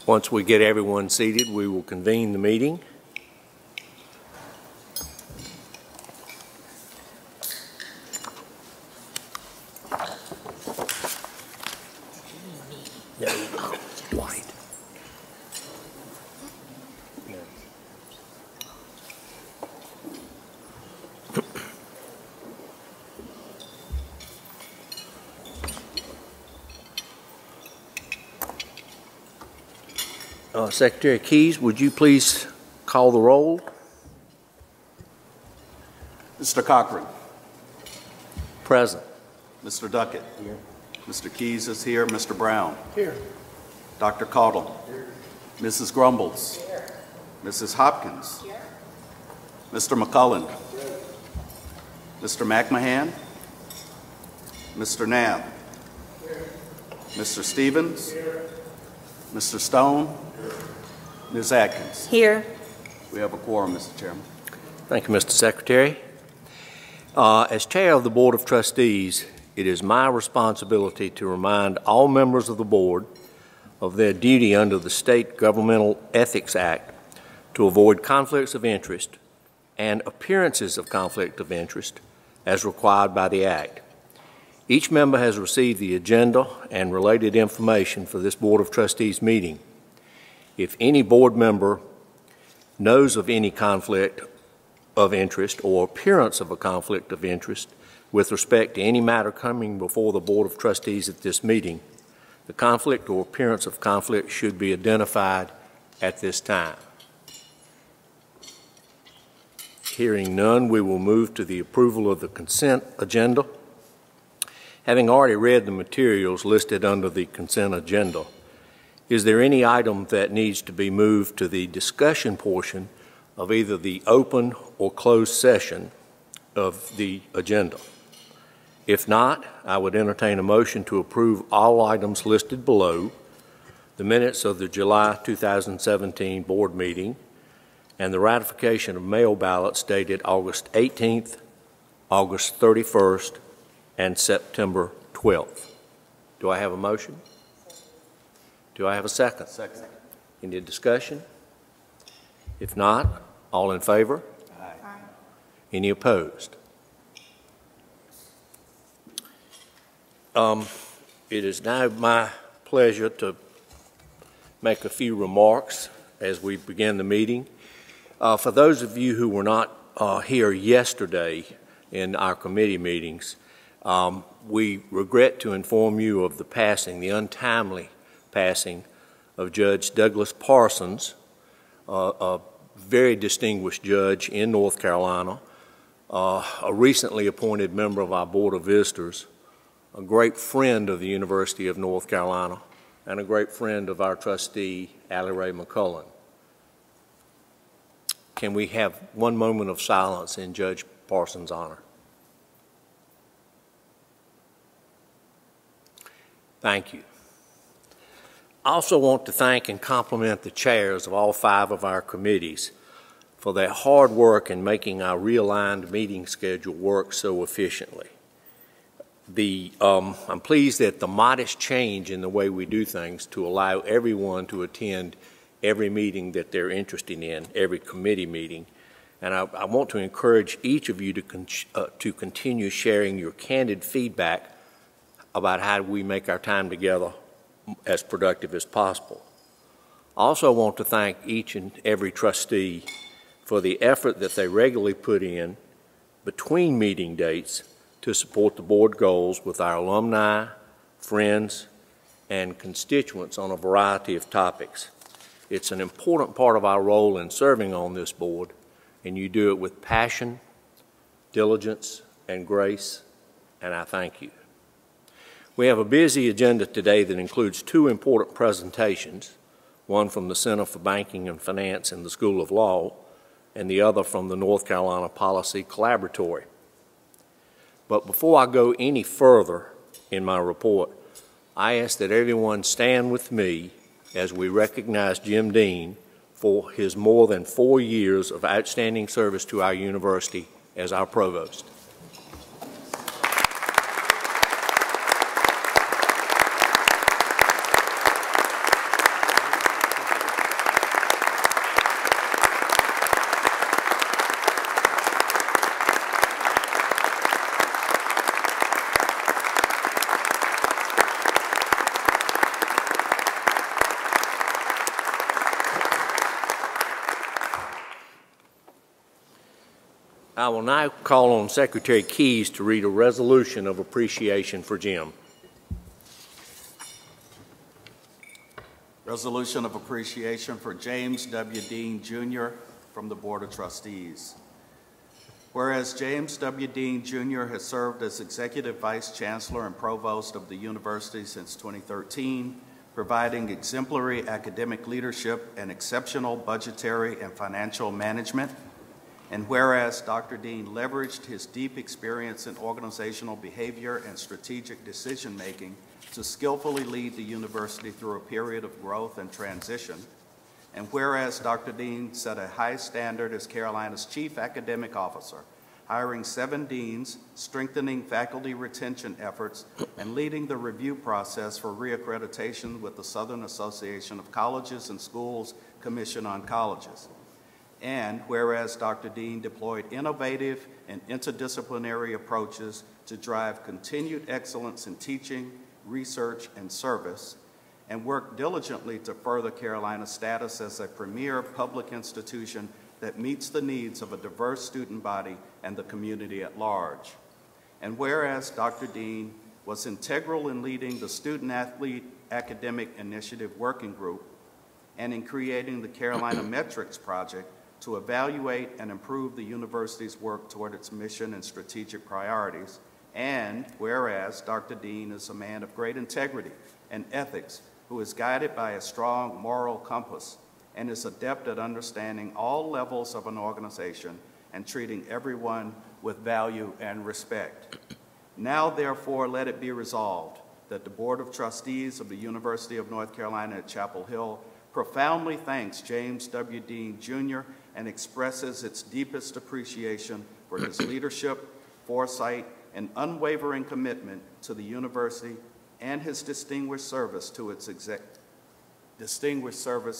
Once we get everyone seated, we will convene the meeting. Dwight. Secretary Keyes, would you please call the roll? Mr. Cochran. Present. Mr. Duckett. Here. Mr. Keyes is here. Mr. Brown. Here. Dr. Caudle. Here. Mrs. Grumbles. Here. Mrs. Hopkins. Here. Mr. McColl. Here. Mr. McMahon. Mr. Knapp. Here. Mr. Stevens. Here. Mr. Stone. Here. Ms. Atkins. Here. We have a quorum, Mr. Chairman. Thank you, Mr. Secretary. As Chair of the Board of Trustees, it is my responsibility to remind all members of the Board of their duty under the State Governmental Ethics Act to avoid conflicts of interest and appearances of conflict of interest as required by the Act. Each member has received the agenda and related information for this Board of Trustees meeting. If any board member knows of any conflict of interest or appearance of a conflict of interest with respect to any matter coming before the Board of Trustees at this meeting, the conflict or appearance of conflict should be identified at this time. Hearing none, we will move to the approval of the consent agenda. Having already read the materials listed under the consent agenda, is there any item that needs to be moved to the discussion portion of either the open or closed session of the agenda? If not, I would entertain a motion to approve all items listed below, the minutes of the July 2017 board meeting, and the ratification of mail ballots dated August 18th, August 31st, and September 12th. Do I have a motion? Do I have a second? Second. Any discussion? If not, all in favor? Aye. Any opposed? It is now my pleasure to make a few remarks as we begin the meeting. For those of you who were not here yesterday in our committee meetings, we regret to inform you of the untimely passing of Judge Douglas Parsons, a very distinguished judge in North Carolina, a recently appointed member of our Board of Visitors, a great friend of the University of North Carolina, and a great friend of our trustee, Allie Ray Mccoll. Can we have one moment of silence in Judge Parsons' honor? Thank you. I also want to thank and compliment the chairs of all 5 of our committees for their hard work in making our realigned meeting schedule work so efficiently. I'm pleased that the modest change in the way we do things to allow everyone to attend every meeting that they're interested in, every committee meeting. And I want to encourage each of you to continue sharing your candid feedback about how we make our time together as productive as possible. I also want to thank each and every trustee for the effort that they regularly put in between meeting dates to support the board goals with our alumni, friends, and constituents on a variety of topics. It's an important part of our role in serving on this board, and you do it with passion, diligence, and grace, and I thank you. We have a busy agenda today that includes 2 important presentations, one from the Center for Banking and Finance in the School of Law, and the other from the North Carolina Policy Collaboratory. But before I go any further in my report, I ask that everyone stand with me as we recognize Jim Dean for his more than 4 years of outstanding service to our university as our provost. I will now call on Secretary Keys to read a resolution of appreciation for Jim. Resolution of appreciation for James W. Dean, Jr. from the Board of Trustees. Whereas James W. Dean, Jr. has served as Executive Vice Chancellor and Provost of the University since 2013, providing exemplary academic leadership and exceptional budgetary and financial management. And whereas Dr. Dean leveraged his deep experience in organizational behavior and strategic decision-making to skillfully lead the university through a period of growth and transition. And whereas Dr. Dean set a high standard as Carolina's Chief Academic Officer, hiring 7 deans, strengthening faculty retention efforts, and leading the review process for reaccreditation with the Southern Association of Colleges and Schools Commission on Colleges. And whereas Dr. Dean deployed innovative and interdisciplinary approaches to drive continued excellence in teaching, research, and service, and worked diligently to further Carolina's status as a premier public institution that meets the needs of a diverse student body and the community at large. And whereas Dr. Dean was integral in leading the Student Athlete Academic Initiative Working Group and in creating the Carolina Metrics Project to evaluate and improve the university's work toward its mission and strategic priorities. And whereas Dr. Dean is a man of great integrity and ethics who is guided by a strong moral compass and is adept at understanding all levels of an organization and treating everyone with value and respect. Now, therefore, let it be resolved that the Board of Trustees of the University of North Carolina at Chapel Hill profoundly thanks James W. Dean, Jr. and expresses its deepest appreciation for his leadership, foresight, and unwavering commitment to the university and his distinguished service to its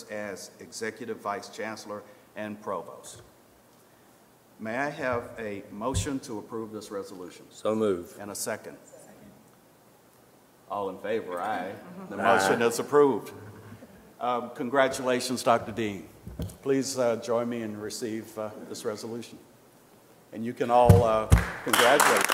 as Executive Vice Chancellor and Provost. May I have a motion to approve this resolution? So moved. And a second. All in favor, aye. The motion is approved. Congratulations, Dr. Dean. Please join me and receive this resolution. And you can all congratulate.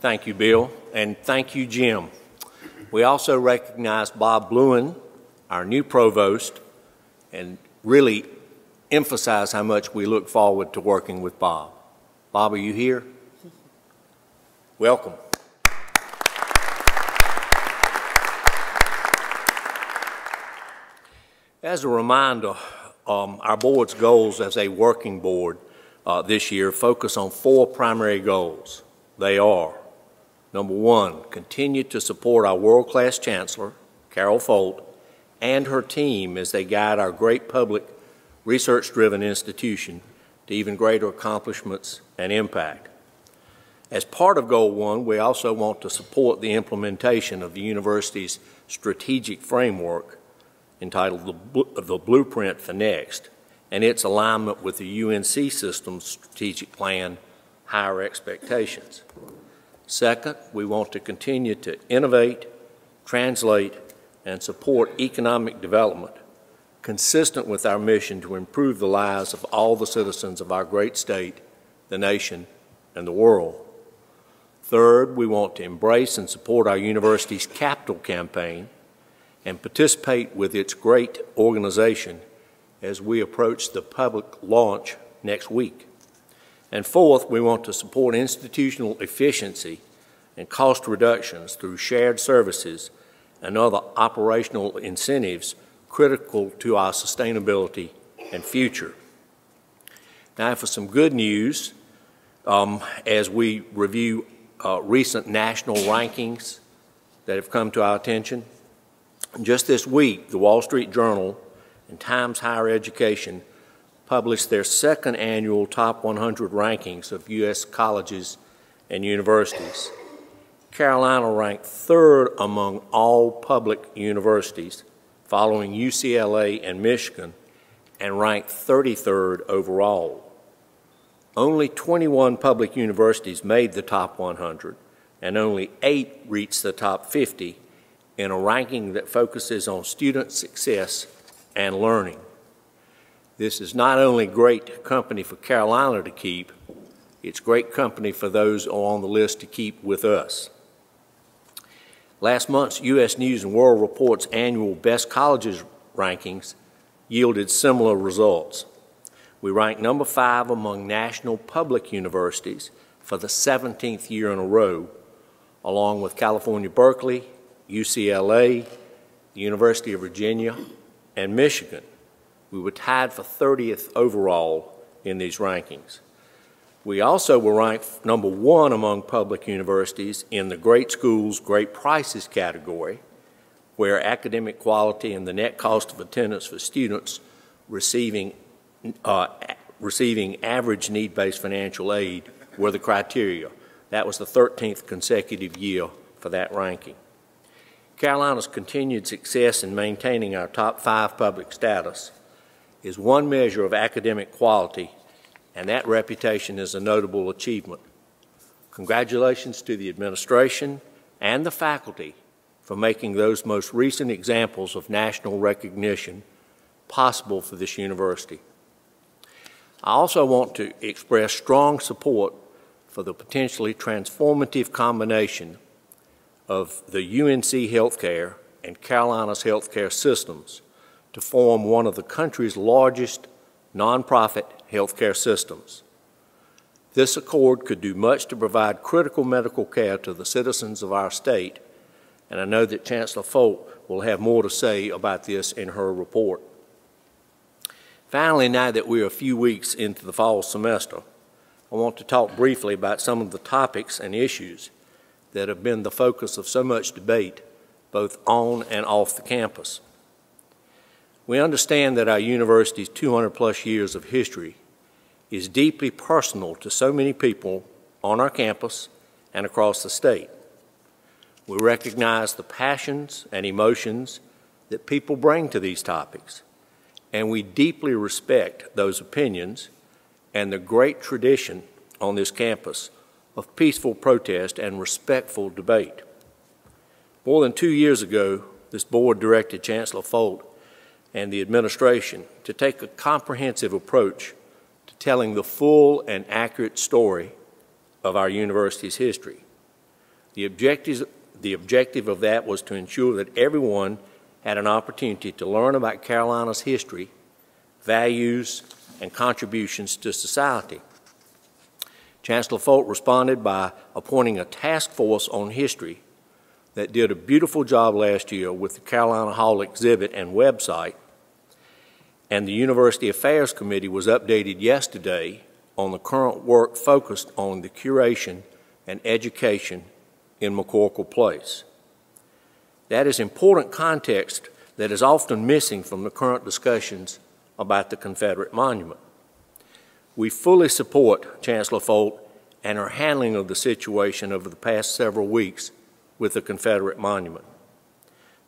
Thank you, Bill, and thank you, Jim. We also recognize Bob Bluen, our new provost, and really emphasize how much we look forward to working with Bob. Bob, are you here? Welcome. As a reminder, our board's goals as a working board this year focus on 4 primary goals. They are: number 1, continue to support our world-class Chancellor, Carol Folt, and her team as they guide our great public, research-driven institution to even greater accomplishments and impact. As part of Goal 1, we also want to support the implementation of the university's strategic framework entitled the Blueprint for Next, and its alignment with the UNC system's strategic plan, Higher Expectations. Second, we want to continue to innovate, translate, and support economic development consistent with our mission to improve the lives of all the citizens of our great state, the nation, and the world. Third, we want to embrace and support our university's capital campaign and participate with its great organization as we approach the public launch next week. And fourth, we want to support institutional efficiency and cost reductions through shared services and other operational incentives critical to our sustainability and future. Now for some good news, as we review recent national rankings that have come to our attention. Just this week, the Wall Street Journal and Times Higher Education published their second annual Top 100 rankings of U.S. colleges and universities. Carolina ranked third among all public universities, following UCLA and Michigan, and ranked 33rd overall. Only 21 public universities made the top 100, and only 8 reached the top 50 in a ranking that focuses on student success and learning. This is not only great company for Carolina to keep, it's great company for those on the list to keep with us. Last month's U.S. News & World Report's annual Best Colleges rankings yielded similar results. We ranked number 5 among national public universities for the 17th year in a row, along with California Berkeley, UCLA, the University of Virginia, and Michigan. We were tied for 30th overall in these rankings. We also were ranked number 1 among public universities in the Great Schools, Great Prices category, where academic quality and the net cost of attendance for students receiving average need-based financial aid were the criteria. That was the 13th consecutive year for that ranking. Carolina's continued success in maintaining our top 5 public status is one measure of academic quality, and that reputation is a notable achievement. Congratulations to the administration and the faculty for making those most recent examples of national recognition possible for this university. I also want to express strong support for the potentially transformative combination of the UNC healthcare and Carolina's healthcare systems to form one of the country's largest nonprofit healthcare systems. This accord could do much to provide critical medical care to the citizens of our state, and I know that Chancellor Folt will have more to say about this in her report. Finally, now that we're a few weeks into the fall semester, I want to talk briefly about some of the topics and issues that have been the focus of so much debate, both on and off the campus. We understand that our university's 200-plus years of history is deeply personal to so many people on our campus and across the state. We recognize the passions and emotions that people bring to these topics, and we deeply respect those opinions and the great tradition on this campus of peaceful protest and respectful debate. More than 2 years ago, this board directed Chancellor Folt and the administration to take a comprehensive approach to telling the full and accurate story of our university's history. The objective of that was to ensure that everyone had an opportunity to learn about Carolina's history, values, and contributions to society. Chancellor Folt responded by appointing a task force on history that did a beautiful job last year with the Carolina Hall exhibit and website, and the University Affairs Committee was updated yesterday on the current work focused on the curation and education in Mccoll Place. That is important context that is often missing from the current discussions about the Confederate monument. We fully support Chancellor Folt and her handling of the situation over the past several weeks with the Confederate monument.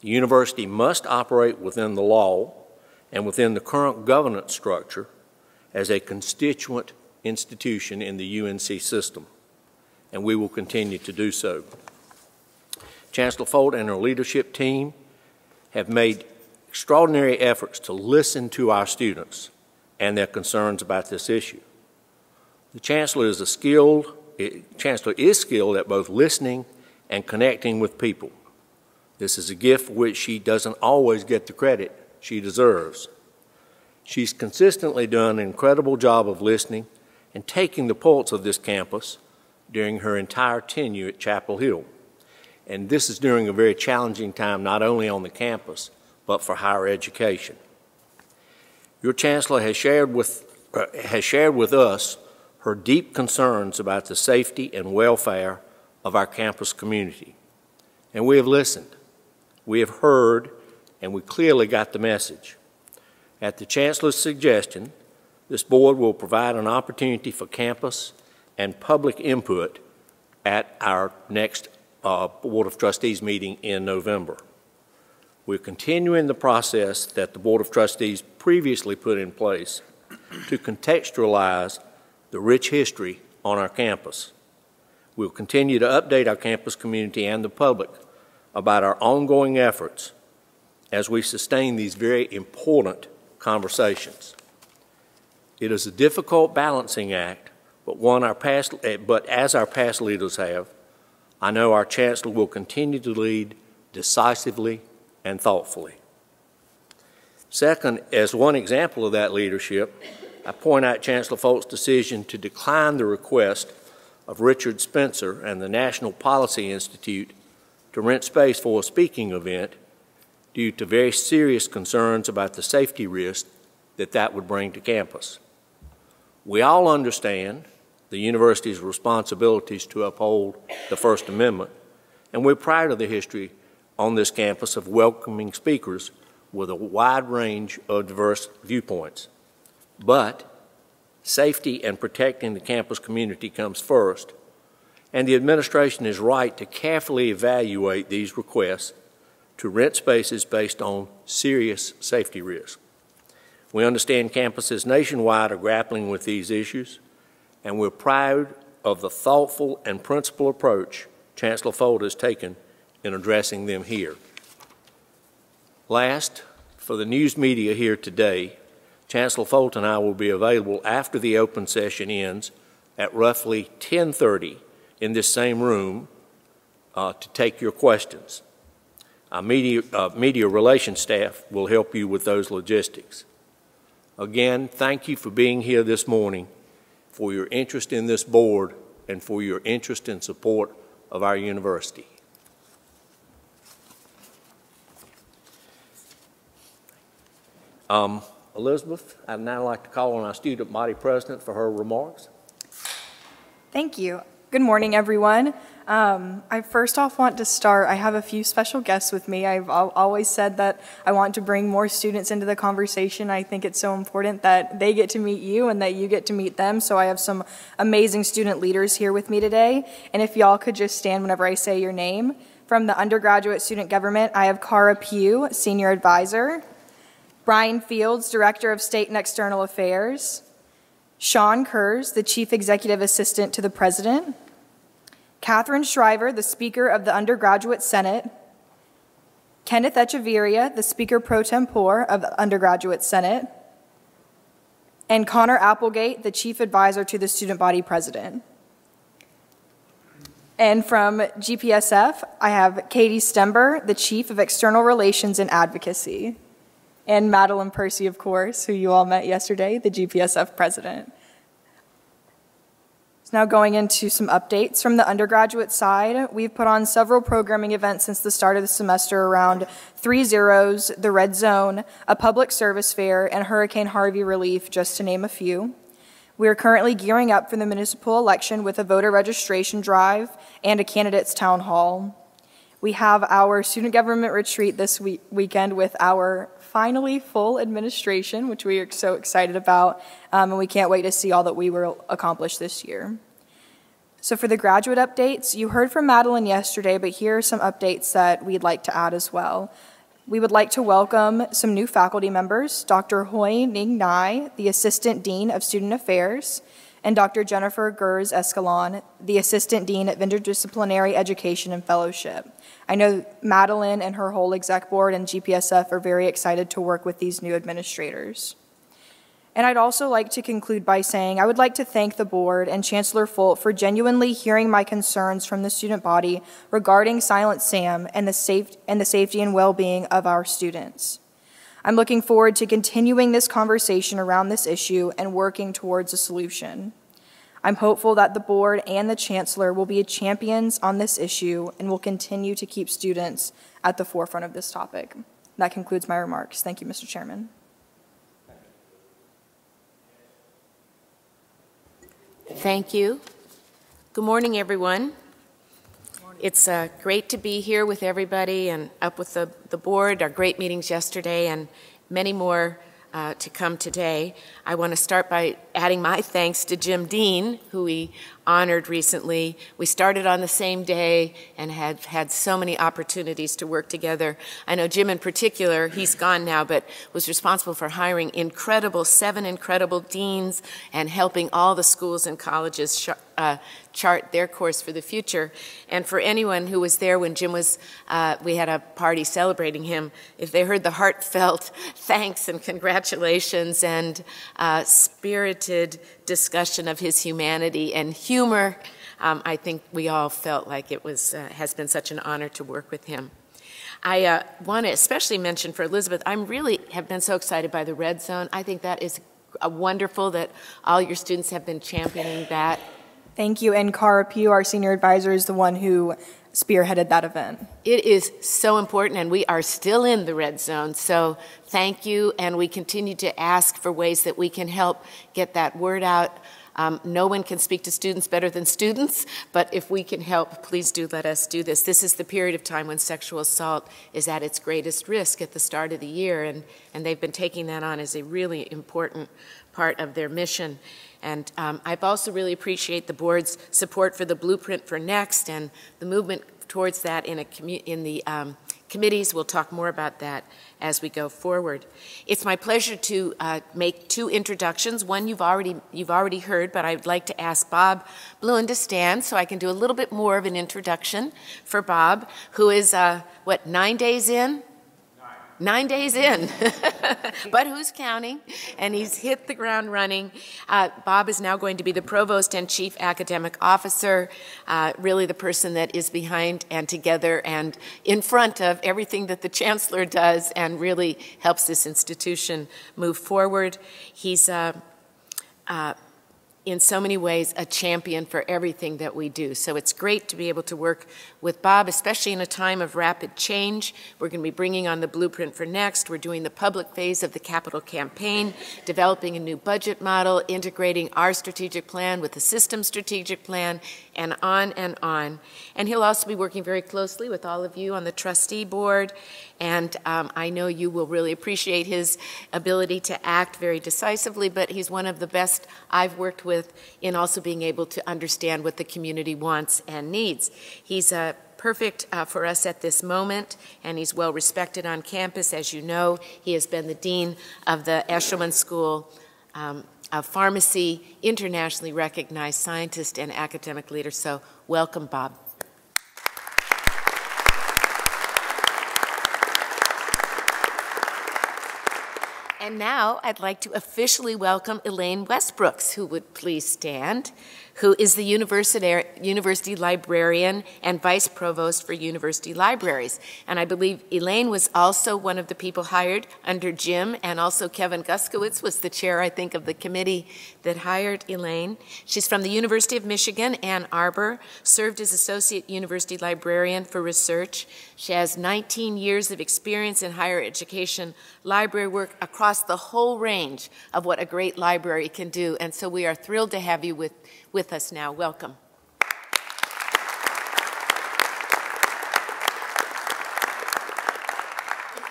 The university must operate within the law and within the current governance structure as a constituent institution in the UNC system, and we will continue to do so. Chancellor Folt and her leadership team have made extraordinary efforts to listen to our students and their concerns about this issue. The Chancellor is skilled at both listening and connecting with people. This is a gift for which she doesn't always get the credit she deserves. She's consistently done an incredible job of listening and taking the pulse of this campus during her entire tenure at Chapel Hill. And this is during a very challenging time, not only on the campus, but for higher education. Your Chancellor has shared with us her deep concerns about the safety and welfare of our campus community. And we have listened, we have heard, and we clearly got the message. At the Chancellor's suggestion, this board will provide an opportunity for campus and public input at our next Board of Trustees meeting in November. We're continuing the process that the Board of Trustees previously put in place to contextualize the rich history on our campus. We'll continue to update our campus community and the public about our ongoing efforts as we sustain these very important conversations. It is a difficult balancing act, but as our past leaders have, I know our Chancellor will continue to lead decisively and thoughtfully. Second, as one example of that leadership, I point out Chancellor Folt's decision to decline the request of Richard Spencer and the National Policy Institute to rent space for a speaking event due to very serious concerns about the safety risk that would bring to campus. We all understand the university's responsibilities to uphold the First Amendment, and we're proud of the history on this campus of welcoming speakers with a wide range of diverse viewpoints. But safety and protecting the campus community comes first, and the administration is right to carefully evaluate these requests to rent spaces based on serious safety risks. We understand campuses nationwide are grappling with these issues, and we're proud of the thoughtful and principled approach Chancellor Folt has taken in addressing them here. Last, for the news media here today, Chancellor Folt and I will be available after the open session ends at roughly 10:30 in this same room to take your questions. Our media relations staff will help you with those logistics. Again, thank you for being here this morning, for your interest in this board, and for your interest and support of our university. Elizabeth, I'd now like to call on our student body president for her remarks. Thank you. Good morning, everyone. I first off want to start, I have a few special guests with me. I've always said that I want to bring more students into the conversation. I think it's so important that they get to meet you and that you get to meet them. So I have some amazing student leaders here with me today. And if y'all could just stand whenever I say your name. From the undergraduate student government, I have Cara Pugh, senior advisor. Brian Fields, Director of State and External Affairs. Sean Kurz, the Chief Executive Assistant to the President. Catherine Shriver, the Speaker of the Undergraduate Senate. Kenneth Echeverria, the Speaker pro tempore of the Undergraduate Senate. And Connor Applegate, the Chief Advisor to the Student Body President. And from GPSF, I have Katie Stember, the Chief of External Relations and Advocacy. And Madeline Percy, of course, who you all met yesterday, the GPSF president. So now going into some updates from the undergraduate side, we've put on several programming events since the start of the semester around 3 Zeros, the Red Zone, a public service fair, and Hurricane Harvey relief, just to name a few. We are currently gearing up for the municipal election with a voter registration drive and a candidates town hall. We have our student government retreat this weekend with our finally full administration, which we are so excited about, and we can't wait to see all that we will accomplish this year. So for the graduate updates, you heard from Madeline yesterday, but here are some updates that we'd like to add as well. We would like to welcome some new faculty members, Dr. Hoi Ning Nai, the Assistant Dean of Student Affairs, and Dr. Jennifer Gers Escalon, the Assistant Dean at Interdisciplinary Education and Fellowship. I know Madeline and her whole exec board and GPSF are very excited to work with these new administrators. And I'd also like to conclude by saying I would like to thank the board and Chancellor Folt for genuinely hearing my concerns from the student body regarding Silent Sam and the safety and well-being of our students. I'm looking forward to continuing this conversation around this issue and working towards a solution. I'm hopeful that the board and the chancellor will be champions on this issue and will continue to keep students at the forefront of this topic. That concludes my remarks. Thank you, Mr. Chairman. Thank you. Good morning, everyone. It's great to be here with everybody and up with the board, our great meetings yesterday, and many more to come today. I want to start by adding my thanks to Jim Dean, who we honored recently. We started on the same day and had had so many opportunities to work together. I know Jim in particular, he's gone now, but was responsible for hiring 7 incredible deans and helping all the schools and colleges chart their course for the future. And for anyone who was there when Jim was, we had a party celebrating him, if they heard the heartfelt thanks and congratulations and spirited discussion of his humanity and humor, I think we all felt like it was has been such an honor to work with him. I want to especially mention for Elizabeth, I really have been so excited by the Red Zone. I think that is wonderful that all your students have been championing that. Thank you. And Cara Pugh, our senior advisor, is the one who spearheaded that event. It is so important, and we are still in the Red Zone, so thank you, and we continue to ask for ways that we can help get that word out. No one can speak to students better than students, but if we can help, please do let us do this. This is the period of time when sexual assault is at its greatest risk at the start of the year, and they've been taking that on as a really important part of their mission. And I've also really appreciate the board's support for the Blueprint for Next and the movement towards that in the committees. We'll talk more about that as we go forward. It's my pleasure to make 2 introductions. One you've already heard, but I'd like to ask Bob Bluen to stand so I can do a little bit more of an introduction for Bob, who is, 9 days in? 9 days in, but who's counting? And he's hit the ground running. Bob is now going to be the Provost and Chief Academic Officer, really the person that is behind and together and in front of everything that the Chancellor does and really helps this institution move forward. He's in so many ways a champion for everything that we do. So it's great to be able to work with Bob, especially in a time of rapid change. We're going to be bringing on the Blueprint for Next. We're doing the public phase of the capital campaign, developing a new budget model, integrating our strategic plan with the system strategic plan, and on and on. And he'll also be working very closely with all of you on the trustee board. And I know you will really appreciate his ability to act very decisively, but he's one of the best I've worked with in also being able to understand what the community wants and needs. He's perfect for us at this moment, and he's well respected on campus. As you know, he has been the dean of the Eshelman School of Pharmacy, internationally recognized scientist and academic leader. So welcome, Bob. And now I'd like to officially welcome Elaine Westbrook, who would please stand, who is the university librarian and vice provost for university libraries. And I believe Elaine was also one of the people hired under Jim, and also Kevin Guskowitz was the chair, I think, of the committee that hired Elaine. She's from the University of Michigan, Ann Arbor, served as associate university librarian for research. She has 19 years of experience in higher education library work across the whole range of what a great library can do. And so we are thrilled to have you with us now. Welcome.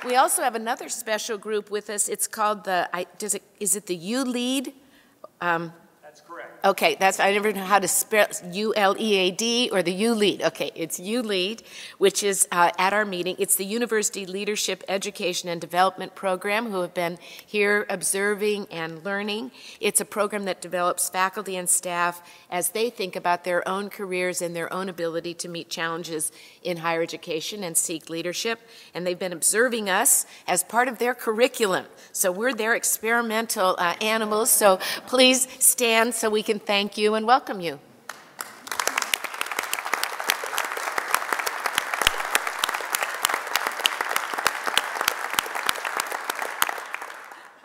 We also have another special group with us. It's called the, is it the U-Lead? That's correct. Okay, I never know how to spell U-L-E-A-D or the U-Lead. Okay, it's U-Lead, which is at our meeting. It's the University Leadership Education and Development Program, who have been here observing and learning. It's a program that develops faculty and staff as they think about their own careers and their own ability to meet challenges in higher education and seek leadership. And they've been observing us as part of their curriculum. So we're their experimental animals. So please stand so we can thank you and welcome you.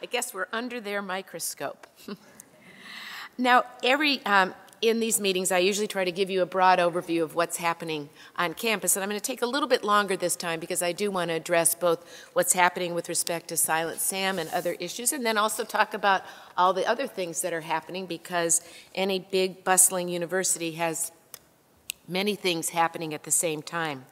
I guess we're under their microscope. Now, in these meetings, I usually try to give you a broad overview of what's happening on campus, and I'm going to take a little bit longer this time because I do want to address both what's happening with respect to Silent Sam and other issues, and then also talk about all the other things that are happening, because any big, bustling university has many things happening at the same time.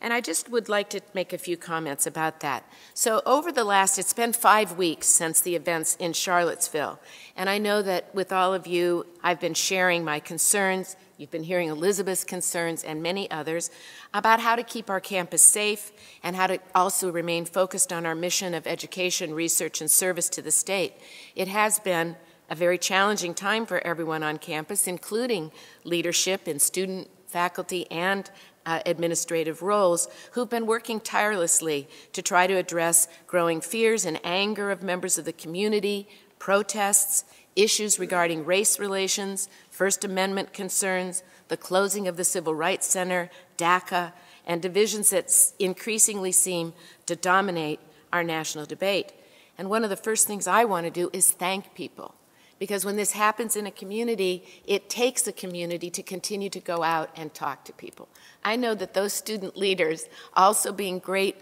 And I just would like to make a few comments about that. So over the last, it's been 5 weeks since the events in Charlottesville. And I know that with all of you, I've been sharing my concerns. You've been hearing Elizabeth's concerns and many others about how to keep our campus safe and how to also remain focused on our mission of education, research, and service to the state. It has been a very challenging time for everyone on campus, including leadership in student, faculty, and administrative roles who've been working tirelessly to try to address growing fears and anger of members of the community, protests, issues regarding race relations, First Amendment concerns, the closing of the Civil Rights Center, DACA, and divisions that increasingly seem to dominate our national debate. And one of the first things I want to do is thank people. Because when this happens in a community, it takes a community to continue to go out and talk to people. I know that those student leaders, also being great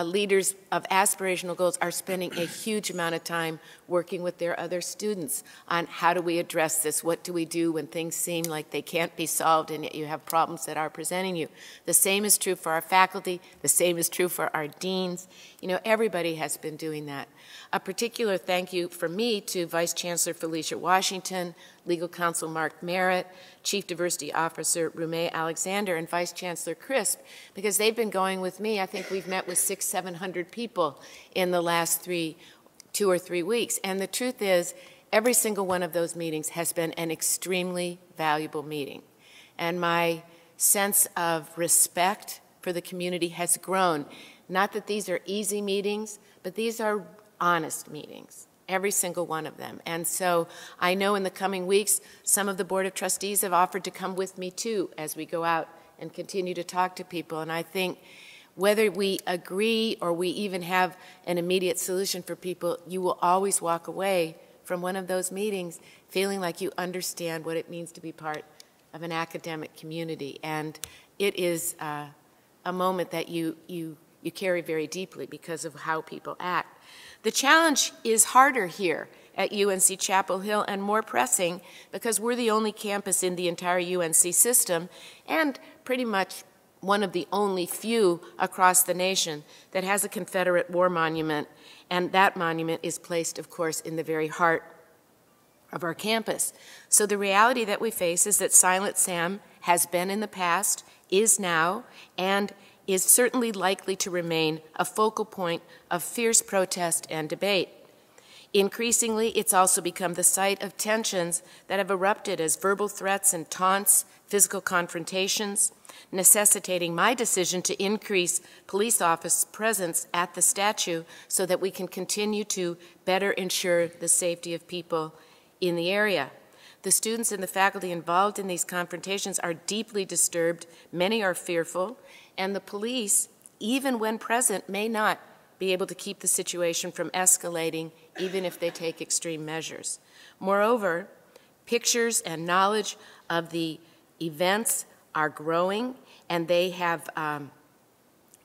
leaders of aspirational goals, are spending a huge amount of time working with their other students on how do we address this, what do we do when things seem like they can't be solved and yet you have problems that are presenting you. The same is true for our faculty, the same is true for our deans. You know, everybody has been doing that. A particular thank you from me to Vice Chancellor Felicia Washington, Legal Counsel Mark Merritt, Chief Diversity Officer Rumeh Alexander, and Vice Chancellor Crisp, because they've been going with me. I think we've met with 600-700 people in the last 2 or 3 weeks. And the truth is, every single one of those meetings has been an extremely valuable meeting. And my sense of respect for the community has grown. Not that these are easy meetings, but these are honest meetings, every single one of them. And so I know in the coming weeks, some of the Board of Trustees have offered to come with me too as we go out and continue to talk to people. And I think whether we agree or we even have an immediate solution for people, you will always walk away from one of those meetings feeling like you understand what it means to be part of an academic community. And it is a moment that you carry very deeply because of how people act. The challenge is harder here at UNC-Chapel Hill and more pressing because we're the only campus in the entire UNC system and pretty much one of the only few across the nation that has a Confederate war monument, and that monument is placed, of course, in the very heart of our campus. So the reality that we face is that Silent Sam has been in the past, is now, and is certainly likely to remain a focal point of fierce protest and debate. Increasingly, it's also become the site of tensions that have erupted as verbal threats and taunts, physical confrontations, necessitating my decision to increase police office presence at the statue so that we can continue to better ensure the safety of people in the area. The students and the faculty involved in these confrontations are deeply disturbed, many are fearful, and the police, even when present, may not be able to keep the situation from escalating, even if they take extreme measures. Moreover, pictures and knowledge of the events are growing, and they have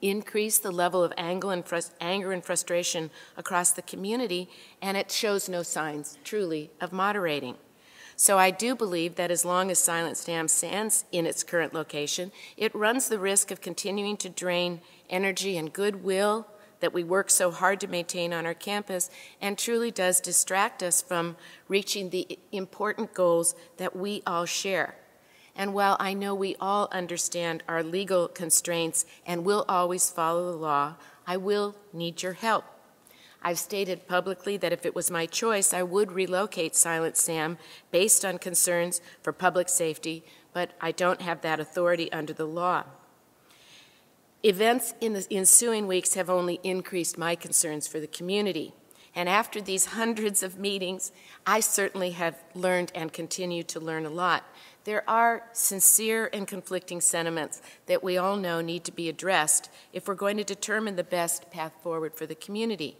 increased the level of anger and frustration across the community, and it shows no signs, truly, of moderating. So I do believe that as long as Silent Sam stands in its current location, it runs the risk of continuing to drain energy and goodwill that we work so hard to maintain on our campus and truly does distract us from reaching the important goals that we all share. And while I know we all understand our legal constraints and will always follow the law, I will need your help. I've stated publicly that if it was my choice, I would relocate Silent Sam based on concerns for public safety, but I don't have that authority under the law. Events in the ensuing weeks have only increased my concerns for the community. And after these hundreds of meetings, I certainly have learned and continue to learn a lot. There are sincere and conflicting sentiments that we all know need to be addressed if we're going to determine the best path forward for the community.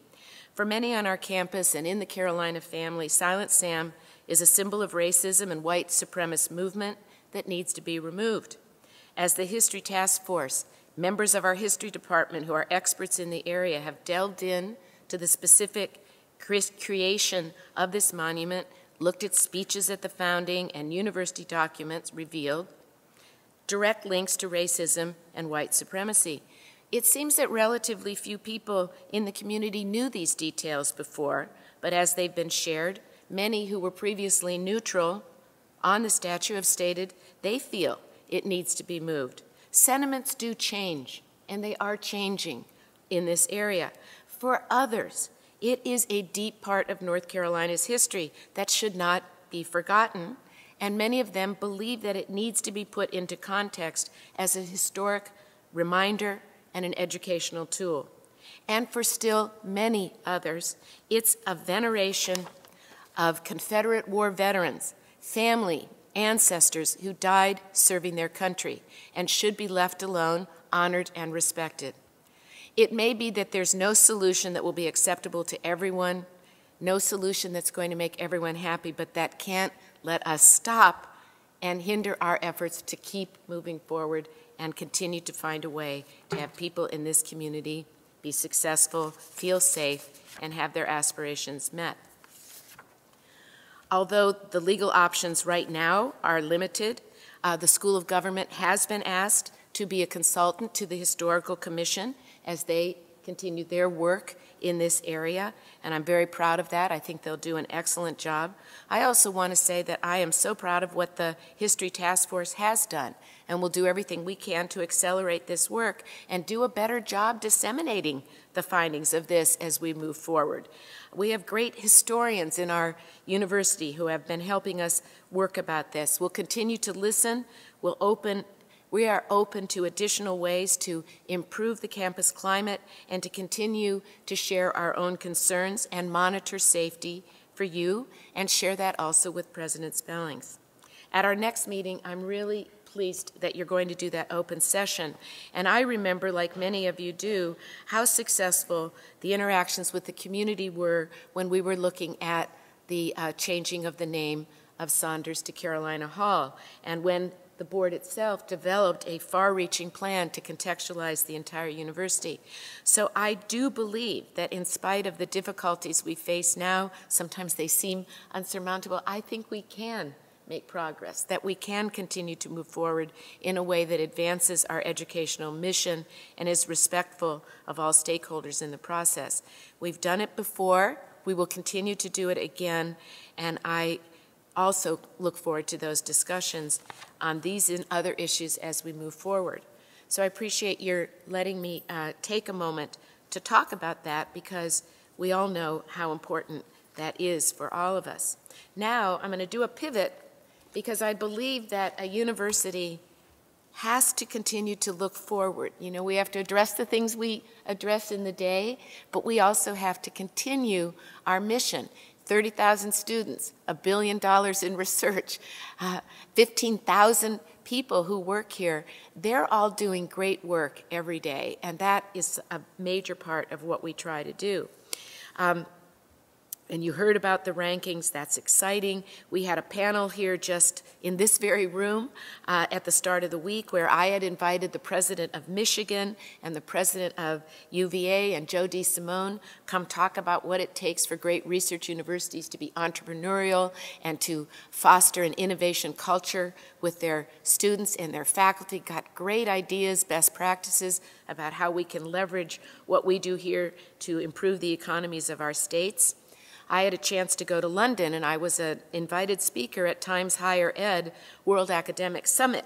For many on our campus and in the Carolina family, Silent Sam is a symbol of racism and white supremacist movement that needs to be removed. As the History Task Force, members of our history department who are experts in the area have delved in to the specific creation of this monument, looked at speeches at the founding and university documents revealed direct links to racism and white supremacy. It seems that relatively few people in the community knew these details before, but as they've been shared, many who were previously neutral on the statue have stated they feel it needs to be moved. Sentiments do change, and they are changing in this area. For others, it is a deep part of North Carolina's history that should not be forgotten, and many of them believe that it needs to be put into context as a historic reminder and an educational tool. And for still many others, it's a veneration of Confederate War veterans, family, ancestors who died serving their country and should be left alone, honored, and respected. It may be that there's no solution that will be acceptable to everyone, no solution that's going to make everyone happy, but that can't let us stop and hinder our efforts to keep moving forward and continue to find a way to have people in this community be successful, feel safe, and have their aspirations met. Although the legal options right now are limited, the School of Government has been asked to be a consultant to the Historical Commission as they continue their work in this area, and I'm very proud of that. I think they'll do an excellent job. I also want to say that I am so proud of what the History Task Force has done, and we'll do everything we can to accelerate this work and do a better job disseminating the findings of this as we move forward. We have great historians in our university who have been helping us work about this. We'll continue to listen. We are open to additional ways to improve the campus climate and to continue to share our own concerns and monitor safety for you and share that also with President Spellings. At our next meeting, I'm really pleased that you're going to do that open session. And I remember, like many of you do, how successful the interactions with the community were when we were looking at the changing of the name of Saunders to Carolina Hall, and when the board itself developed a far-reaching plan to contextualize the entire university. So I do believe that in spite of the difficulties we face now, sometimes they seem unsurmountable, I think we can make progress, that we can continue to move forward in a way that advances our educational mission and is respectful of all stakeholders in the process. We've done it before, we will continue to do it again, and I also look forward to those discussions on these and other issues as we move forward. So I appreciate your letting me take a moment to talk about that, because we all know how important that is for all of us. Now I'm going to do a pivot, because I believe that a university has to continue to look forward. You know, we have to address the things we address in the day, but we also have to continue our mission. 30,000 students, $1 billion in research, 15,000 people who work here. They're all doing great work every day, and that is a major part of what we try to do. And you heard about the rankings. That's exciting. We had a panel here just in this very room at the start of the week where I had invited the president of Michigan and the president of UVA and Joe DeSimone come talk about what it takes for great research universities to be entrepreneurial and to foster an innovation culture with their students and their faculty. Got great ideas, best practices about how we can leverage what we do here to improve the economies of our states. I had a chance to go to London, and I was an invited speaker at Times Higher Ed World Academic Summit.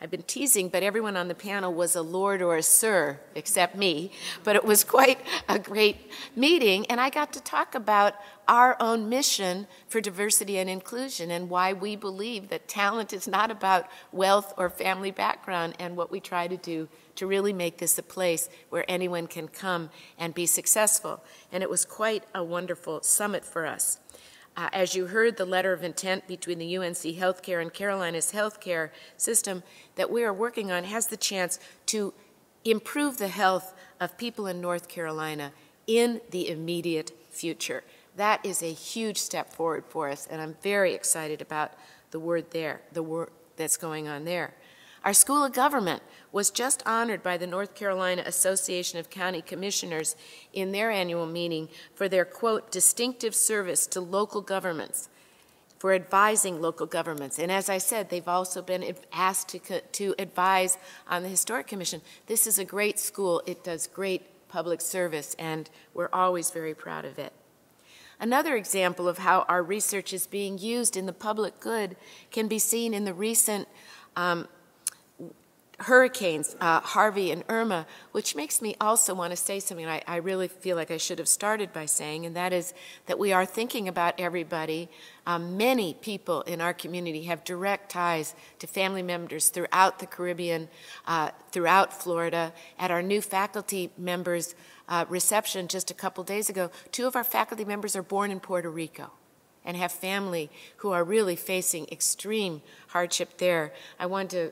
I've been teasing, but everyone on the panel was a lord or a sir, except me. But it was quite a great meeting, and I got to talk about our own mission for diversity and inclusion and why we believe that talent is not about wealth or family background, and what we try to do to really make this a place where anyone can come and be successful. And it was quite a wonderful summit for us. As you heard, the letter of intent between the UNC Healthcare and Carolina's healthcare system that we are working on has the chance to improve the health of people in North Carolina in the immediate future. That is a huge step forward for us, and I'm very excited about the work that's going on there. Our School of Government was just honored by the North Carolina Association of County Commissioners in their annual meeting for their, quote, distinctive service to local governments. for advising local governments. And as I said, they've also been asked to advise on the Historic Commission. This is a great school. It does great public service, and we're always very proud of it. Another example of how our research is being used in the public good can be seen in the recent hurricanes, Harvey and Irma, which makes me also want to say something I really feel like I should have started by saying, and that is that we are thinking about everybody. Many people in our community have direct ties to family members throughout the Caribbean, throughout Florida. At our new faculty members reception just a couple days ago, 2 of our faculty members are born in Puerto Rico and have family who are really facing extreme hardship there. I want to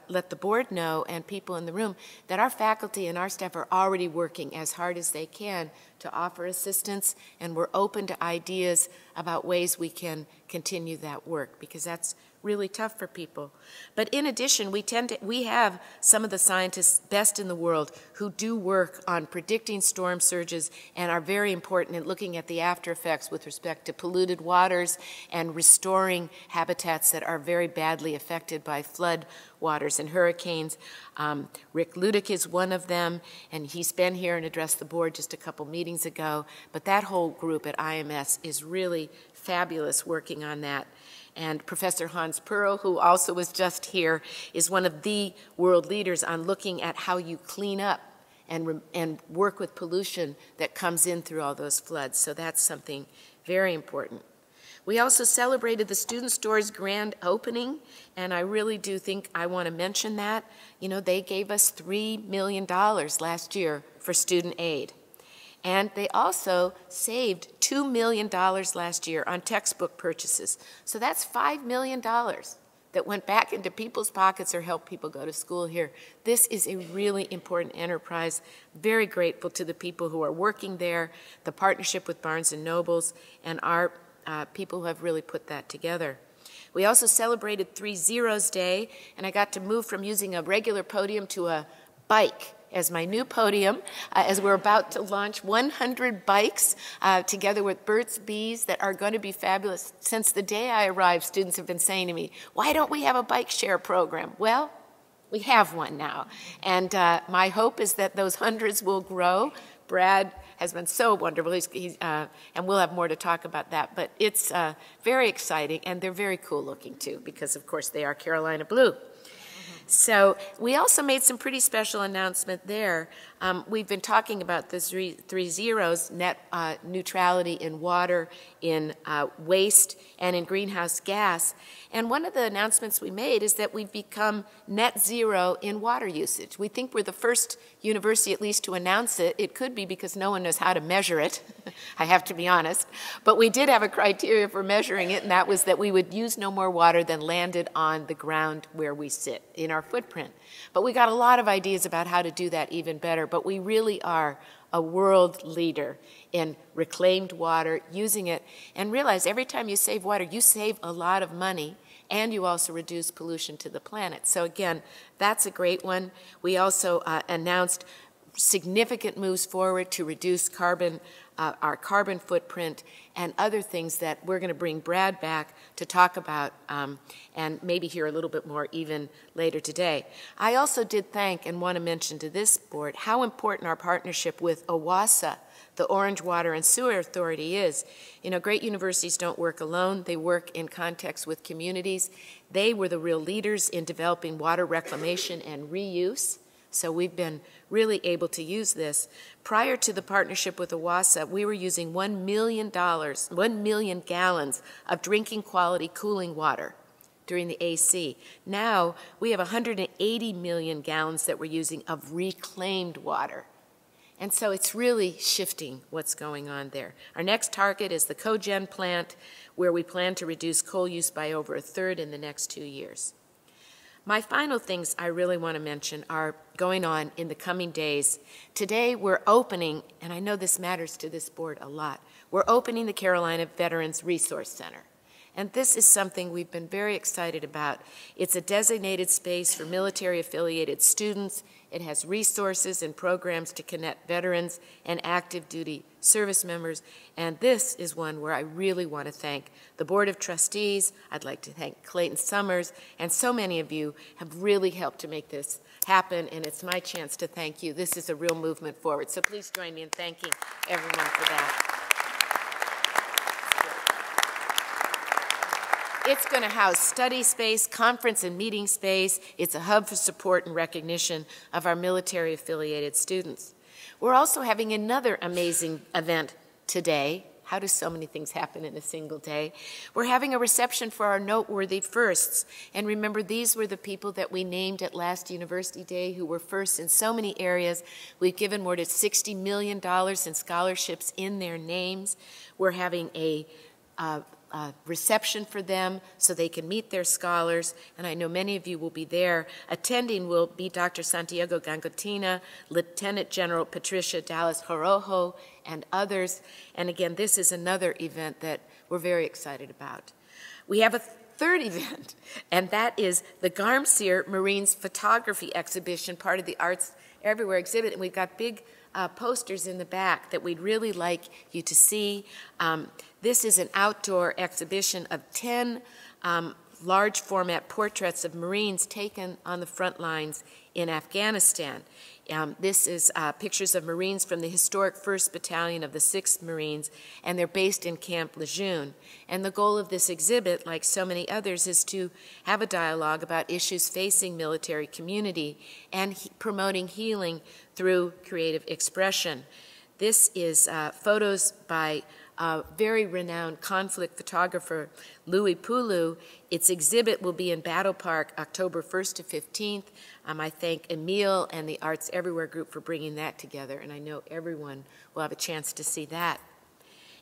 let the board know and people in the room that our faculty and our staff are already working as hard as they can to offer assistance, and we're open to ideas about ways we can continue that work, because that's really tough for people. But in addition, we have some of the scientists best in the world who do work on predicting storm surges and are very important in looking at the after effects with respect to polluted waters and restoring habitats that are very badly affected by flood waters and hurricanes. Rick Ludick is one of them, and he's been here and addressed the board just a couple meetings ago. But that whole group at IMS is really fabulous working on that. And Professor Hans Perl, who also was just here, is one of the world leaders on looking at how you clean up and work with pollution that comes in through all those floods. So that's something very important. We also celebrated the Student Store's grand opening, and I really do think I want to mention that. You know, they gave us $3 million last year for student aid. And they also saved $2 million last year on textbook purchases. So that's $5 million that went back into people's pockets or helped people go to school here. This is a really important enterprise. Very grateful to the people who are working there, the partnership with Barnes & Nobles, and our people who have really put that together. We also celebrated 3 Zeros Day, and I got to move from using a regular podium to a bike as my new podium, as we're about to launch 100 bikes together with Burt's Bees that are going to be fabulous. Since the day I arrived, students have been saying to me, why don't we have a bike share program? Well, we have one now. And my hope is that those hundreds will grow. Brad has been so wonderful, and we'll have more to talk about that. But it's very exciting, and they're very cool looking too, because of course they are Carolina blue. So we also made some pretty special announcement there. We've been talking about the 3 zeros, net neutrality in water, in waste, and in greenhouse gas. And one of the announcements we made is that we've become net zero in water usage. We think we're the first university at least to announce it. It could be because no one knows how to measure it, I have to be honest. But we did have a criteria for measuring it, and that was that we would use no more water than landed on the ground where we sit in our footprint. But we got a lot of ideas about how to do that even better. But we really are a world leader in reclaimed water, using it, and realize every time you save water, you save a lot of money, and you also reduce pollution to the planet. So again, that's a great one. We also announced significant moves forward to reduce our carbon footprint and other things that we're going to bring Brad back to talk about and maybe hear a little bit more even later today. I also did thank and want to mention to this board how important our partnership with OWASA, the Orange Water and Sewer Authority, is. You know, great universities don't work alone. They work in context with communities. They were the real leaders in developing water reclamation and reuse. So we've been really able to use this. Prior to the partnership with OWASA, we were using $1 million gallons of drinking quality cooling water during the AC. Now we have 180 million gallons that we're using of reclaimed water. And so it's really shifting what's going on there. Our next target is the cogen plant, where we plan to reduce coal use by over 1/3 in the next 2 years. My final things I really want to mention are going on in the coming days. Today we're opening, and I know this matters to this board a lot, we're opening the Carolina Veterans Resource Center. And this is something we've been very excited about. It's a designated space for military-affiliated students. It has resources and programs to connect veterans and active duty service members. And this is one where I really want to thank the Board of Trustees. I'd like to thank Clayton Summers, and so many of you have really helped to make this happen, and it's my chance to thank you. This is a real movement forward. So please join me in thanking everyone for that. It's going to house study space, conference and meeting space. It's a hub for support and recognition of our military-affiliated students. We're also having another amazing event today. How do so many things happen in a single day? We're having a reception for our noteworthy firsts. And remember, these were the people that we named at last University Day who were first in so many areas. We've given more than $60 million in scholarships in their names. We're having a reception for them so they can meet their scholars, and I know many of you will be there. Attending will be Dr. Santiago Gangotina, Lieutenant General Patricia Dallas Horojo, and others. And again, this is another event that we're very excited about. We have a third event, and that is the Sere Marines Photography Exhibition, part of the Arts Everywhere exhibit, and we've got big posters in the back that we'd really like you to see. This is an outdoor exhibition of 10 large format portraits of Marines taken on the front lines in Afghanistan. This is pictures of Marines from the historic 1st Battalion of the 6th Marines, and they're based in Camp Lejeune. And the goal of this exhibit, like so many others, is to have a dialogue about issues facing military community and promoting healing through creative expression. This is photos by very renowned conflict photographer Louis Poulou. Its exhibit will be in Battle Park October 1st to 15th. I thank Emile and the Arts Everywhere group for bringing that together, and I know everyone will have a chance to see that.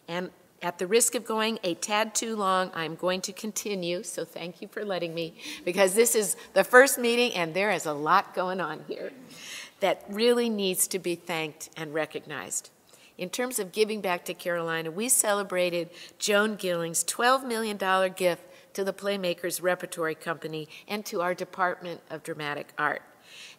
And at the risk of going a tad too long, I'm going to continue, so thank you for letting me, because this is the first meeting and there is a lot going on here that really needs to be thanked and recognized. In terms of giving back to Carolina, we celebrated Joan Gilling's $12 million gift to the Playmakers Repertory Company and to our Department of Dramatic Art.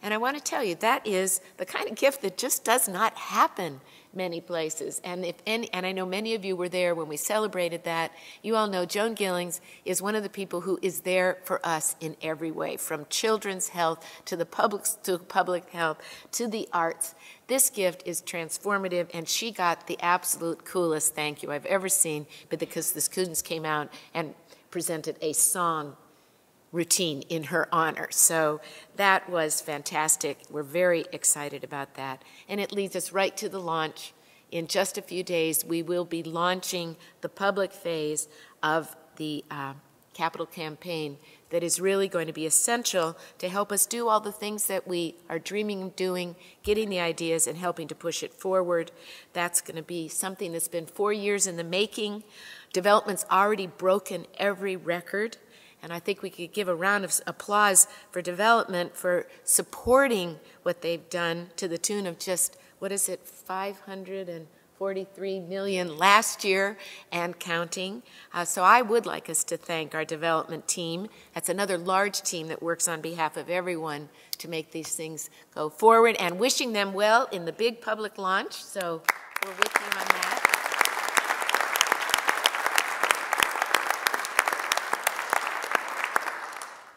And I want to tell you, that is the kind of gift that just does not happen many places. And I know many of you were there when we celebrated that. You all know Joan Gillings is one of the people who is there for us in every way, from children's health to the public health to the arts. This gift is transformative, and she got the absolute coolest thank you I've ever seen, but because the students came out and presented a song routine in her honor. So that was fantastic. We're very excited about that. And it leads us right to the launch. In just a few days, we will be launching the public phase of the capital campaign that is really going to be essential to help us do all the things that we are dreaming of doing, getting the ideas and helping to push it forward. That's going to be something that's been 4 years in the making. Development's already broken every record. And I think we could give a round of applause for development for supporting what they've done to the tune of just, what is it, $543 million last year and counting. So I would like us to thank our development team. That's another large team that works on behalf of everyone to make these things go forward, and wishing them well in the big public launch. So we're with you on that.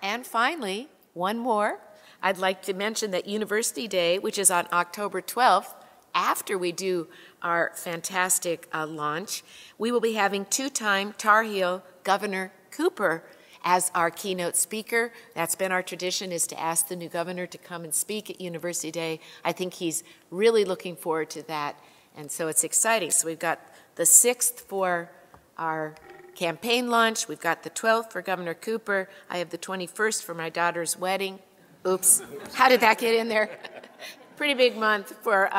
And finally, one more. I'd like to mention that University Day, which is on October 12th, after we do our fantastic launch, we will be having two-time Tar Heel Governor Cooper as our keynote speaker. That's been our tradition, is to ask the new governor to come and speak at University Day. I think he's really looking forward to that, and so it's exciting. So we've got the 6th for our campaign launch. We've got the 12th for Governor Cooper. I have the 21st for my daughter's wedding. Oops, how did that get in there? Pretty big month for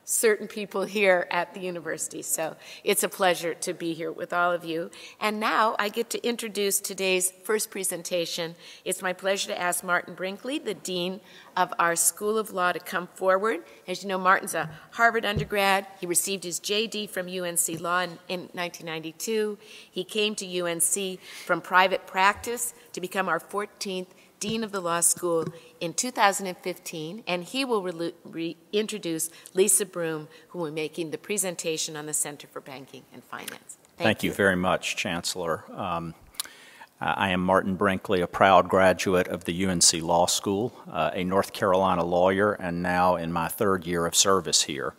certain people here at the university. So it's a pleasure to be here with all of you. And now I get to introduce today's first presentation. It's my pleasure to ask Martin Brinkley, the Dean of our School of Law, to come forward. As you know, Martin's a Harvard undergrad. He received his JD from UNC Law in 1992. He came to UNC from private practice to become our 14th Dean of the Law School in 2015, and he will introduce Lisa Broom, who will be making the presentation on the Center for Banking and Finance. Thank you very much, Chancellor. I am Martin Brinkley, a proud graduate of the UNC Law School, a North Carolina lawyer, and now in my third year of service here.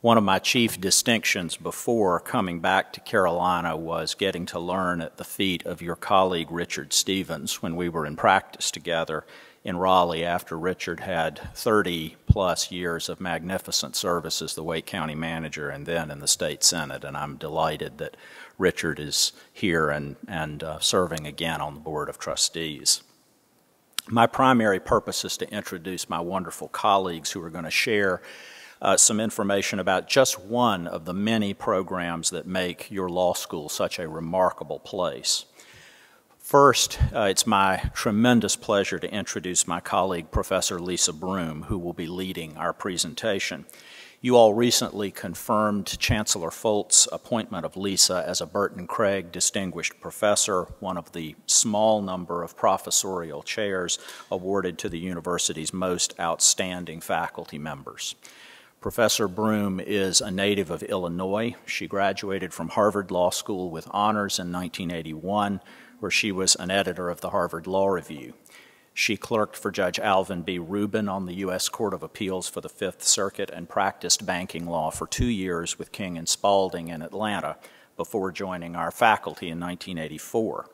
One of my chief distinctions before coming back to Carolina was getting to learn at the feet of your colleague Richard Stevens when we were in practice together in Raleigh after Richard had 30-plus years of magnificent service as the Wake County manager and then in the state senate. And I'm delighted that Richard is here and serving again on the Board of Trustees. My primary purpose is to introduce my wonderful colleagues who are going to share some information about just one of the many programs that make your law school such a remarkable place. First, it's my tremendous pleasure to introduce my colleague, Professor Lisa Broom, who will be leading our presentation. You all recently confirmed Chancellor Folt's appointment of Lisa as a Burton Craig Distinguished Professor, one of the small number of professorial chairs awarded to the university's most outstanding faculty members. Professor Broom is a native of Illinois. She graduated from Harvard Law School with honors in 1981, where she was an editor of the Harvard Law Review. She clerked for Judge Alvin B. Rubin on the U.S. Court of Appeals for the Fifth Circuit and practiced banking law for 2 years with King and Spalding in Atlanta before joining our faculty in 1984.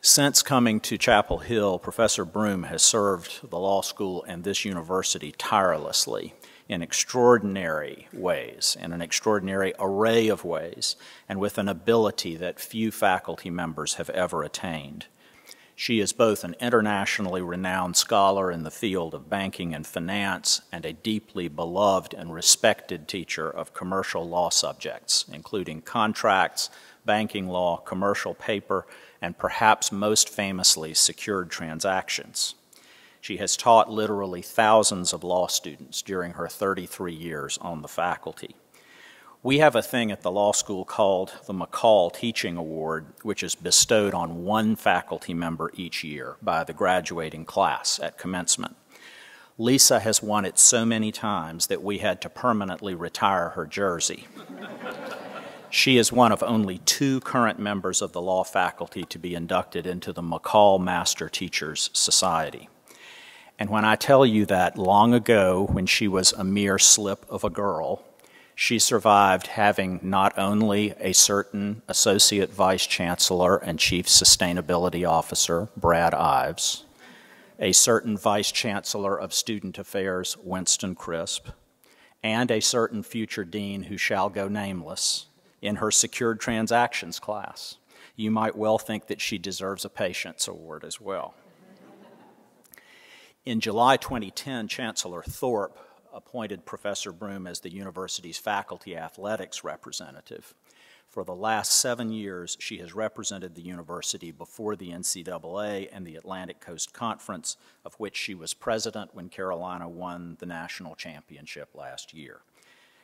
Since coming to Chapel Hill, Professor Broom has served the law school and this university tirelessly in extraordinary ways, in an extraordinary array of ways, and with an ability that few faculty members have ever attained. She is both an internationally renowned scholar in the field of banking and finance and a deeply beloved and respected teacher of commercial law subjects, including contracts, banking law, commercial paper, and perhaps most famously, secured transactions. She has taught literally thousands of law students during her 33 years on the faculty. We have a thing at the law school called the Mccoll Teaching Award, which is bestowed on one faculty member each year by the graduating class at commencement. Lisa has won it so many times that we had to permanently retire her jersey. She is one of only 2 current members of the law faculty to be inducted into the Mccoll Master Teachers Society. And when I tell you that long ago, when she was a mere slip of a girl, she survived having not only a certain Associate Vice Chancellor and Chief Sustainability Officer, Brad Ives, a certain Vice Chancellor of Student Affairs, Winston Crisp, and a certain future dean who shall go nameless in her secured transactions class. You might well think that she deserves a Patience Award as well. In July 2010, Chancellor Thorpe appointed Professor Broom as the university's faculty athletics representative. For the last 7 years, she has represented the university before the NCAA and the Atlantic Coast Conference, of which she was president when Carolina won the national championship last year.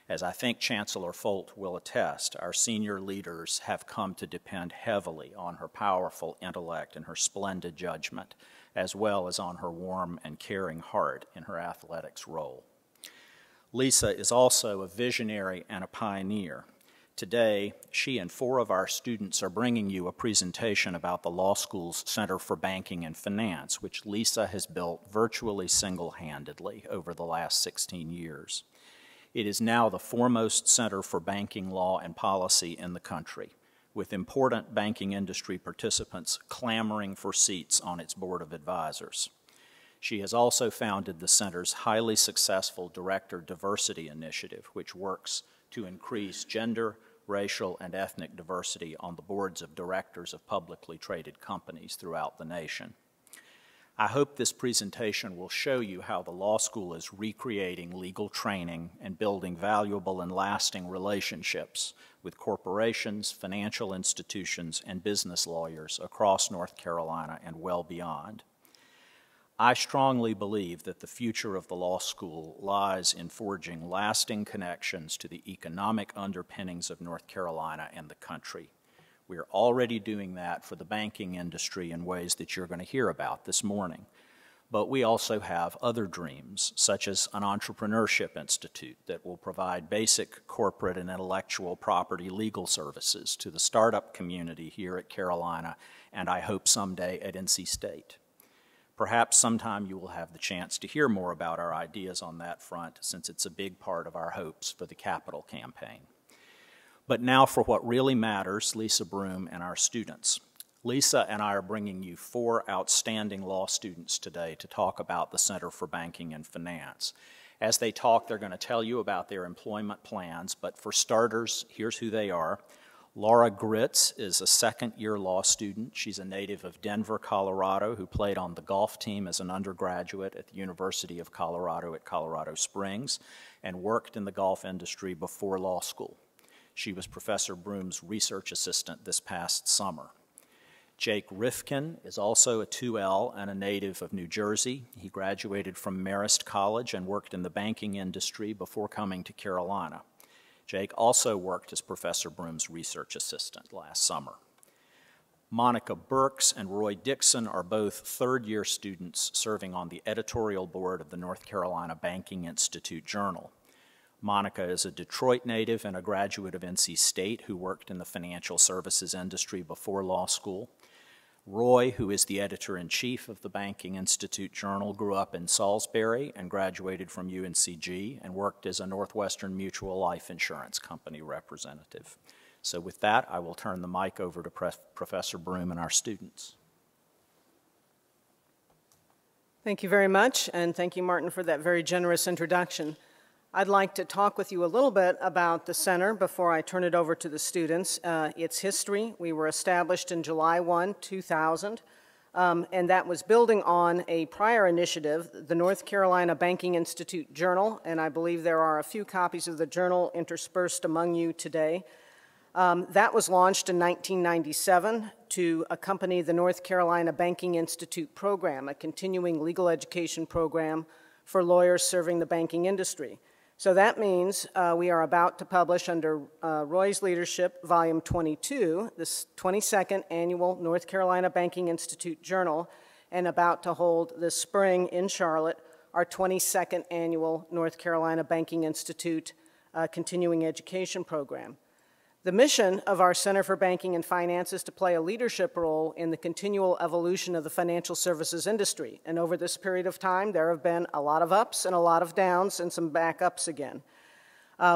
As I think Chancellor Folt will attest, our senior leaders have come to depend heavily on her powerful intellect and her splendid judgment, as well as on her warm and caring heart in her athletics role. Lisa is also a visionary and a pioneer. Today, she and 4 of our students are bringing you a presentation about the law school's Center for Banking and Finance, which Lisa has built virtually single-handedly over the last 16 years. It is now the foremost center for banking law and policy in the country, with important banking industry participants clamoring for seats on its board of advisors. She has also founded the center's highly successful Director Diversity Initiative, which works to increase gender, racial, and ethnic diversity on the boards of directors of publicly traded companies throughout the nation. I hope this presentation will show you how the law school is recreating legal training and building valuable and lasting relationships with corporations, financial institutions, and business lawyers across North Carolina and well beyond. I strongly believe that the future of the law school lies in forging lasting connections to the economic underpinnings of North Carolina and the country. We are already doing that for the banking industry in ways that you're going to hear about this morning. But we also have other dreams, such as an entrepreneurship institute that will provide basic corporate and intellectual property legal services to the startup community here at Carolina, and I hope someday at NC State. Perhaps sometime you will have the chance to hear more about our ideas on that front, since it's a big part of our hopes for the Capitol campaign. But now for what really matters, Lisa Broom and our students. Lisa and I are bringing you 4 outstanding law students today to talk about the Center for Banking and Finance. As they talk, they're going to tell you about their employment plans, but for starters, here's who they are. Laura Gritz is a second-year law student. She's a native of Denver, Colorado, who played on the golf team as an undergraduate at the University of Colorado at Colorado Springs and worked in the golf industry before law school. She was Professor Broom's research assistant this past summer. Jake Rifkin is also a 2L and a native of New Jersey. He graduated from Marist College and worked in the banking industry before coming to Carolina. Jake also worked as Professor Broom's research assistant last summer. Monica Burks and Roy Dixon are both third-year students serving on the editorial board of the North Carolina Banking Institute Journal. Monica is a Detroit native and a graduate of NC State who worked in the financial services industry before law school. Roy, who is the editor-in-chief of the Banking Institute Journal, grew up in Salisbury and graduated from UNCG and worked as a Northwestern Mutual Life Insurance Company representative. So with that, I will turn the mic over to Professor Broom and our students. Thank you very much, and thank you, Martin, for that very generous introduction. I'd like to talk with you a little bit about the center before I turn it over to the students. Its history. We were established in July 1, 2000, and that was building on a prior initiative, the North Carolina Banking Institute Journal, and I believe there are a few copies of the journal interspersed among you today. That was launched in 1997 to accompany the North Carolina Banking Institute program, a continuing legal education program for lawyers serving the banking industry. So that means we are about to publish under Roy's leadership, Volume 22, this 22nd Annual North Carolina Banking Institute Journal, and about to hold this spring in Charlotte, our 22nd Annual North Carolina Banking Institute Continuing Education Program. The mission of our Center for Banking and Finance is to play a leadership role in the continual evolution of the financial services industry. And over this period of time, there have been a lot of ups and a lot of downs and some backups again.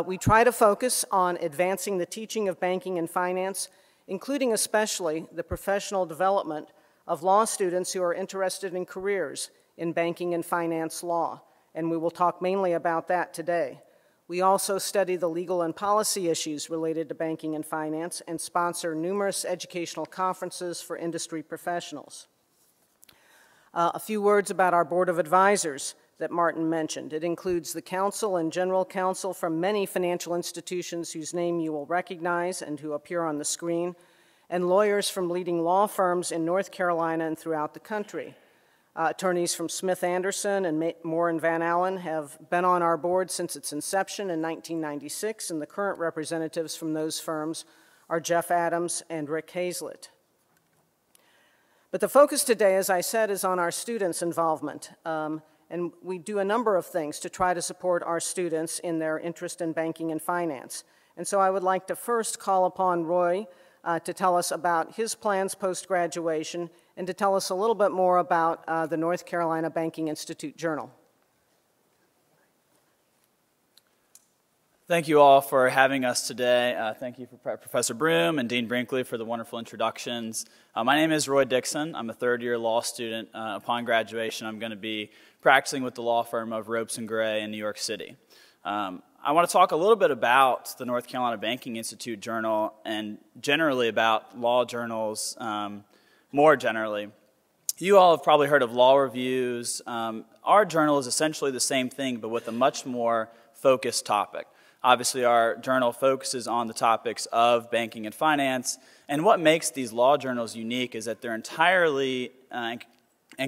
We try to focus on advancing the teaching of banking and finance, including especially the professional development of law students who are interested in careers in banking and finance law. And we will talk mainly about that today. We also study the legal and policy issues related to banking and finance and sponsor numerous educational conferences for industry professionals. A few words about our Board of Advisors that Martin mentioned. It includes the counsel and general counsel from many financial institutions whose name you will recognize and who appear on the screen, and lawyers from leading law firms in North Carolina and throughout the country. Attorneys from Smith Anderson and Moore and Van Allen have been on our board since its inception in 1996, and the current representatives from those firms are Jeff Adams and Rick Hazlett. But the focus today, as I said, is on our students' involvement, and we do a number of things to try to support our students in their interest in banking and finance. And so I would like to first call upon Roy to tell us about his plans post-graduation and to tell us a little bit more about the North Carolina Banking Institute Journal. Thank you all for having us today. Thank you for Professor Broom and Dean Brinkley for the wonderful introductions. My name is Roy Dixon. I'm a third-year law student. Upon graduation, I'm going to be practicing with the law firm of Ropes & Gray in New York City. I want to talk a little bit about the North Carolina Banking Institute Journal and generally about law journals more generally. You all have probably heard of law reviews. Our journal is essentially the same thing, but with a much more focused topic. Obviously, our journal focuses on the topics of banking and finance, and what makes these law journals unique is that they're entirely and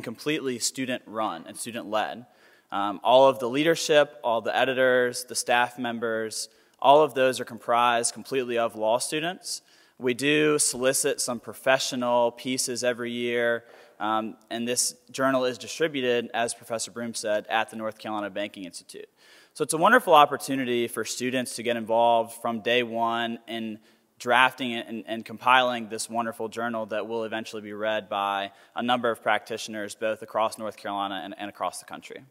completely student-run and student-led. All of the leadership, all the editors, the staff members, all of those are comprised completely of law students. We do solicit some professional pieces every year, and this journal is distributed, as Professor Broom said, at the North Carolina Banking Institute. So it's a wonderful opportunity for students to get involved from day one in drafting and compiling this wonderful journal that will eventually be read by a number of practitioners both across North Carolina and across the country.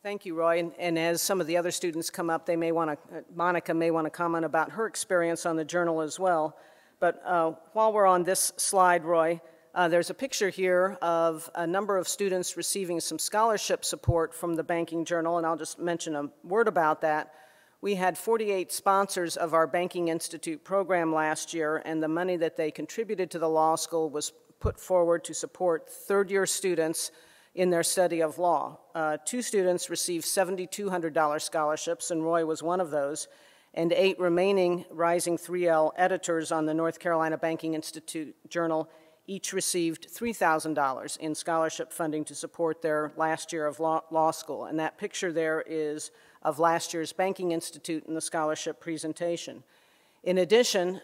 Thank you, Roy. And as some of the other students come up, they may want to, Monica may want to comment about her experience on the journal as well. But while we're on this slide, Roy, there's a picture here of a number of students receiving some scholarship support from the Banking Journal, and I'll just mention a word about that. We had 48 sponsors of our Banking Institute program last year, and the money that they contributed to the law school was put forward to support third-year students in their study of law. 2 students received $7,200 scholarships, and Roy was one of those, and 8 remaining Rising 3L editors on the North Carolina Banking Institute Journal each received $3,000 in scholarship funding to support their last year of law school. And that picture there is of last year's Banking Institute and the scholarship presentation. In addition,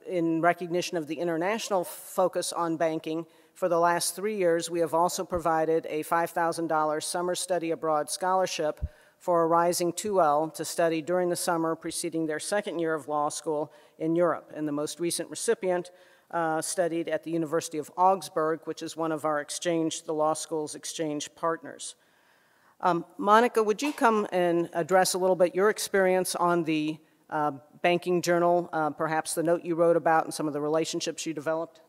in recognition of the international focus on banking, for the last 3 years, we have also provided a $5,000 summer study abroad scholarship for a Rising 2L to study during the summer preceding their second year of law school in Europe. And the most recent recipient studied at the University of Augsburg, which is one of our exchange, the law school's exchange partners. Monica, would you come and address a little bit your experience on the Banking Journal, perhaps the note you wrote about and some of the relationships you developed?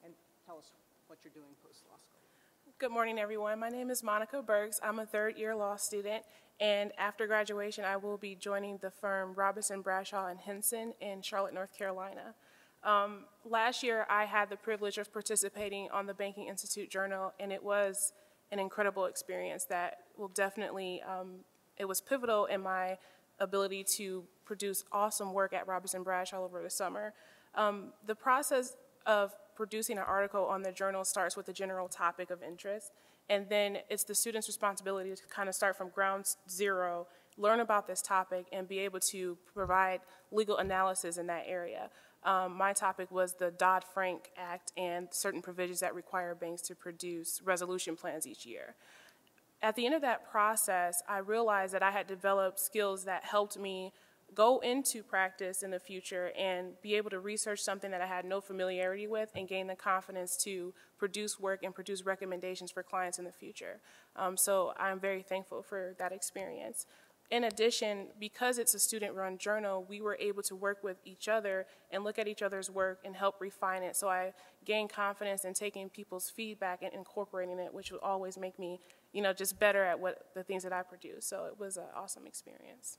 And tell us what you're doing post-law school. Good morning, everyone. My name is Monica Bergs. I'm a third-year law student, and after graduation, I will be joining the firm Robinson, Bradshaw & Henson in Charlotte, North Carolina. Last year, I had the privilege of participating on the Banking Institute Journal, and it was an incredible experience that will definitely, it was pivotal in my ability to produce awesome work at Robinson Bradshaw over the summer. The process of producing an article on the journal starts with a general topic of interest, and then it's the student's responsibility to kind of start from ground zero, learn about this topic, and be able to provide legal analysis in that area. My topic was the Dodd-Frank Act and certain provisions that require banks to produce resolution plans each year. At the end of that process, I realized that I had developed skills that helped me go into practice in the future and be able to research something that I had no familiarity with and gain the confidence to produce work and produce recommendations for clients in the future. So I'm very thankful for that experience. In addition, because it's a student-run journal, we were able to work with each other and look at each other's work and help refine it. So I gained confidence in taking people's feedback and incorporating it, which would always make me, just better at the things that I produce. So it was an awesome experience.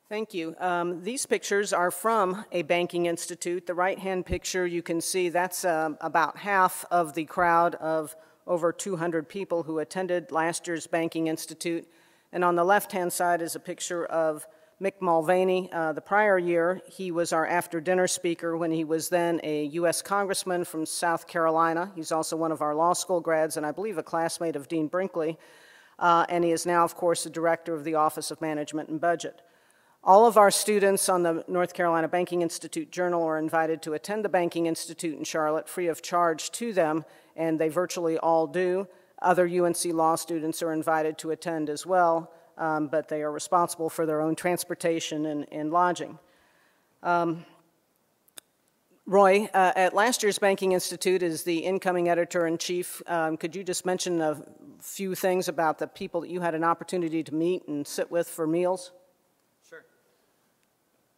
Thank you. These pictures are from a banking institute. The right-hand picture, you can see that's about half of the crowd of over 200 people who attended last year's Banking Institute. And on the left-hand side is a picture of Mick Mulvaney. The prior year, he was our after-dinner speaker when he was then a U.S. Congressman from South Carolina. He's also one of our law school grads and I believe a classmate of Dean Brinkley. And he is now, of course, the director of the Office of Management and Budget. All of our students on the North Carolina Banking Institute Journal are invited to attend the Banking Institute in Charlotte free of charge to them, and they virtually all do. Other UNC law students are invited to attend as well, but they are responsible for their own transportation and lodging. Roy, at last year's Banking Institute is the incoming editor-in-chief. Could you just mention a few things about the people that you had an opportunity to meet and sit with for meals?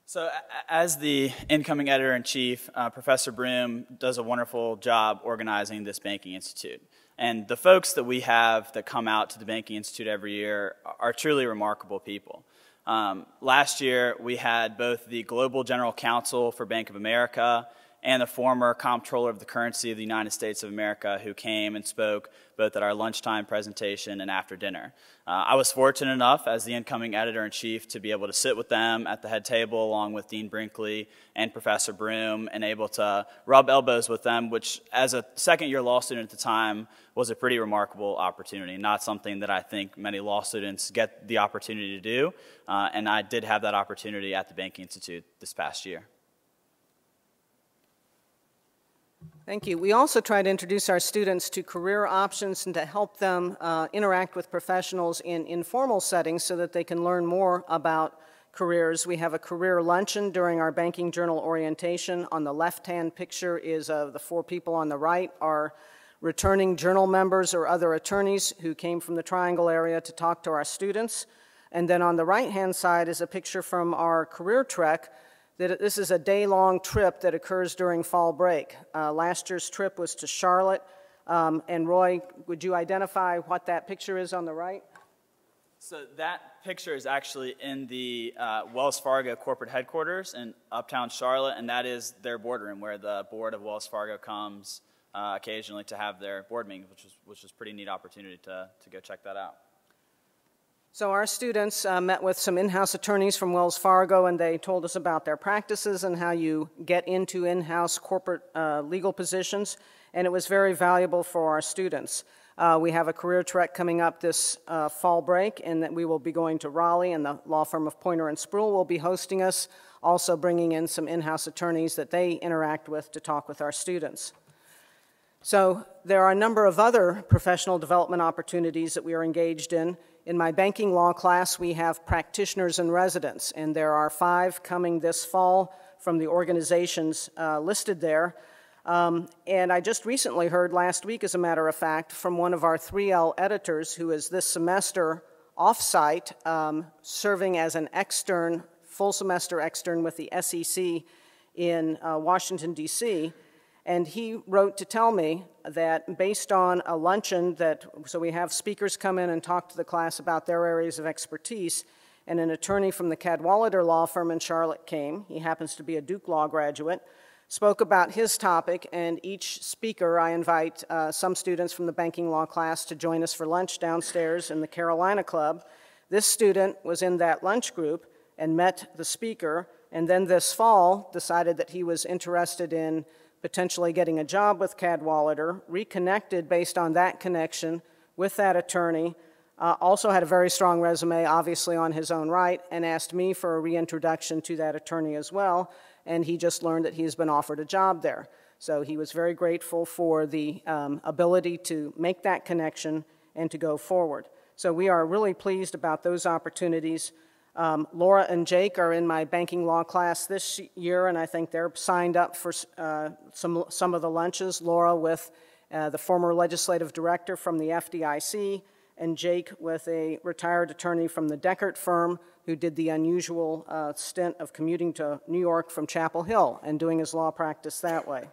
So as the incoming editor-in-chief, Professor Broom does a wonderful job organizing this Banking Institute. And the folks that we have that come out to the Banking Institute every year are truly remarkable people. Last year, we had both the Global General Counsel for Bank of America and the former Comptroller of the Currency of the United States of America who came and spoke both at our lunchtime presentation and after dinner. I was fortunate enough as the incoming editor-in-chief to be able to sit with them at the head table along with Dean Brinkley and Professor Broom and able to rub elbows with them, which as a second-year law student at the time was a pretty remarkable opportunity, not something that I think many law students get the opportunity to do, and I did have that opportunity at the Banking Institute this past year. Thank you. We also try to introduce our students to career options and to help them interact with professionals in informal settings so that they can learn more about careers. We have a career luncheon during our banking journal orientation. On the left-hand picture is the 4 people on the right are returning journal members or other attorneys who came from the Triangle area to talk to our students. And then on the right-hand side is a picture from our career trek. This is a day-long trip that occurs during fall break. Last year's trip was to Charlotte. And Roy, would you identify what that picture is on the right? So that picture is actually in the Wells Fargo corporate headquarters in Uptown Charlotte, and that is their boardroom where the board of Wells Fargo comes occasionally to have their board meetings, which was a pretty neat opportunity to go check that out. So our students met with some in-house attorneys from Wells Fargo, and they told us about their practices and how you get into in-house corporate legal positions, and it was very valuable for our students. We have a career trek coming up this fall break, and that we will be going to Raleigh, and the law firm of Poynter & Spruill will be hosting us, also bringing in some in-house attorneys that they interact with to talk with our students. So there are a number of other professional development opportunities that we are engaged in. In my banking law class, we have practitioners in residence, and there are 5 coming this fall from the organizations listed there. And I just recently heard last week, as a matter of fact, from one of our 3L editors who is this semester off-site serving as an extern, full semester extern with the SEC in Washington, D.C., and he wrote to tell me that based on a luncheon so we have speakers come in and talk to the class about their areas of expertise, and an attorney from the Cadwalader law firm in Charlotte came. He happens to be a Duke Law graduate, spoke about his topic, and each speaker, I invite some students from the banking law class to join us for lunch downstairs in the Carolina Club. This student was in that lunch group and met the speaker, and then this fall decided that he was interested in potentially getting a job with Cadwalader, reconnected based on that connection with that attorney, also had a very strong resume, obviously on his own right, and asked me for a reintroduction to that attorney as well, and he just learned that he has been offered a job there. So he was very grateful for the ability to make that connection and to go forward. So we are really pleased about those opportunities. Laura and Jake are in my banking law class this year, and I think they're signed up for some of the lunches. Laura with the former legislative director from the FDIC, and Jake with a retired attorney from the Deckert firm who did the unusual stint of commuting to New York from Chapel Hill and doing his law practice that way.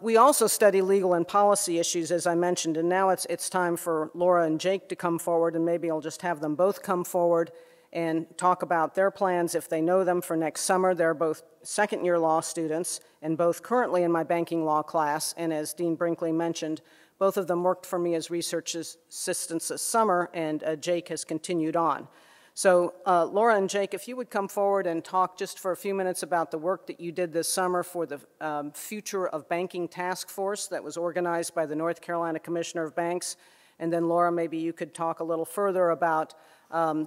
We also study legal and policy issues, as I mentioned, and now it's time for Laura and Jake to come forward, and maybe I'll just have them both come forward and talk about their plans if they know them for next summer. They're both second-year law students and both currently in my banking law class, and as Dean Brinkley mentioned, both of them worked for me as research assistants this summer, and Jake has continued on. So Laura and Jake, if you would come forward and talk just for a few minutes about the work that you did this summer for the Future of Banking Task Force that was organized by the North Carolina Commissioner of Banks. And then Laura, maybe you could talk a little further about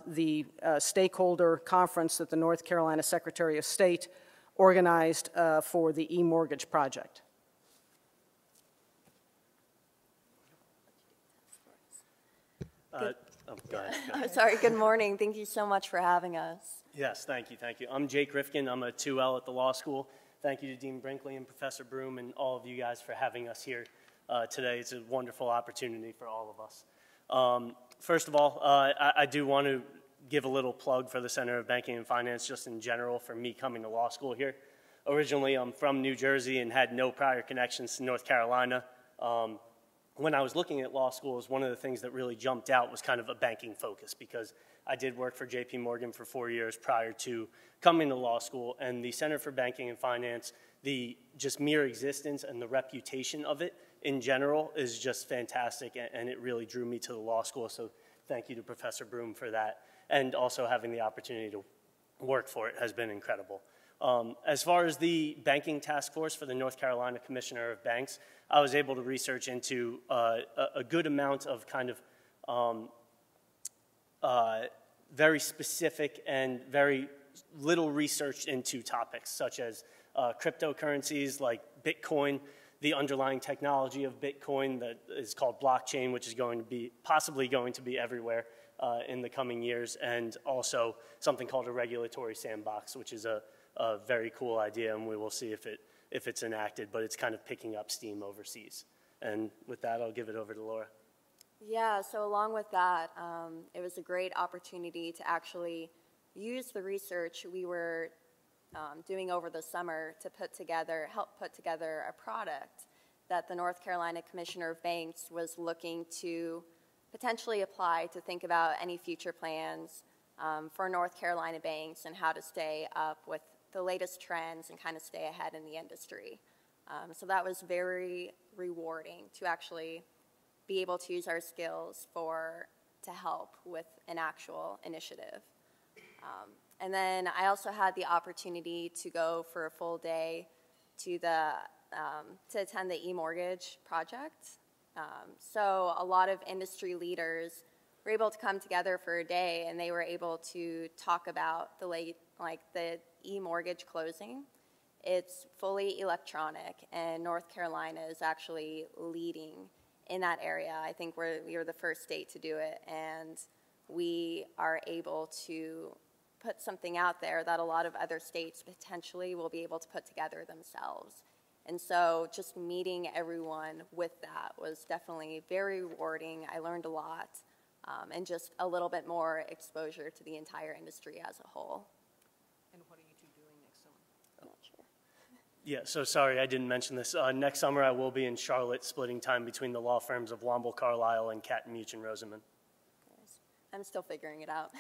the stakeholder conference that the North Carolina Secretary of State organized for the e-mortgage project. Go ahead. Sorry, good morning. Thank you so much for having us. Yes, thank you. I'm Jake Rifkin. I'm a 2L at the law school. Thank you to Dean Brinkley and Professor Broom and all of you guys for having us here today. It's a wonderful opportunity for all of us. First of all, I do want to give a little plug for the Center of Banking and Finance just in general for me coming to law school here. Originally, I'm from New Jersey and had no prior connections to North Carolina. When I was looking at law schools, one of the things that really jumped out was kind of a banking focus because I did work for JP Morgan for 4 years prior to coming to law school, and the Center for Banking and Finance, the just mere existence and the reputation of it in general is just fantastic, and it really drew me to the law school, so thank you to Professor Broom for that. And also having the opportunity to work for it has been incredible. As far as the banking task force for the North Carolina Commissioner of Banks, I was able to research into a good amount of kind of very specific and very little researched into topics such as cryptocurrencies like Bitcoin, the underlying technology of Bitcoin that is called blockchain, which is going to be possibly going to be everywhere in the coming years, and also something called a regulatory sandbox, which is a very cool idea, and we will see if it's enacted, but it's kind of picking up steam overseas. And with that, I'll give it over to Laura. Yeah, so along with that, it was a great opportunity to actually use the research we were doing over the summer to help put together a product that the North Carolina Commissioner of Banks was looking to potentially apply to think about any future plans for North Carolina banks and how to stay up with the latest trends and kind of stay ahead in the industry. So that was very rewarding to actually be able to use our skills to help with an actual initiative. And then I also had the opportunity to go for a full day to attend the e-mortgage project. So a lot of industry leaders were able to come together for a day, and they were able to talk about the e-mortgage closing. It's fully electronic, and North Carolina is actually leading in that area. I think we are the first state to do it, and we are able to put something out there that a lot of other states potentially will be able to put together themselves. And so just meeting everyone with that was definitely very rewarding. I learned a lot, and just a little bit more exposure to the entire industry as a whole. And what are you two doing next summer? I'm not sure. Yeah, so sorry I didn't mention this. Next summer I will be in Charlotte, splitting time between the law firms of Womble Carlisle and Catton Much and Rosamond. Yes. I'm still figuring it out.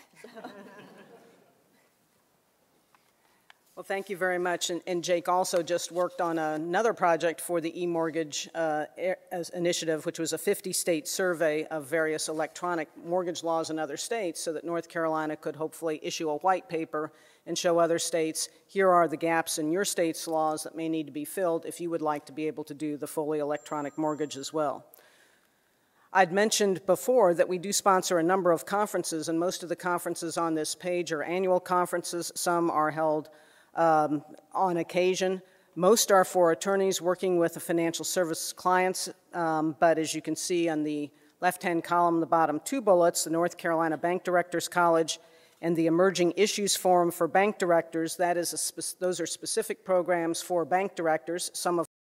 Well, thank you very much. And Jake also just worked on another project for the e-mortgage initiative, which was a 50-state survey of various electronic mortgage laws in other states so that North Carolina could hopefully issue a white paper and show other states, here are the gaps in your state's laws that may need to be filled if you would like to be able to do the fully electronic mortgage as well. I'd mentioned before that we do sponsor a number of conferences, and most of the conferences on this page are annual conferences. Some are held on occasion. Most are for attorneys working with the financial service clients, but as you can see on the left-hand column, the bottom two bullets, the North Carolina Bank Directors College and the Emerging Issues Forum for Bank Directors, those are specific programs for bank directors, some of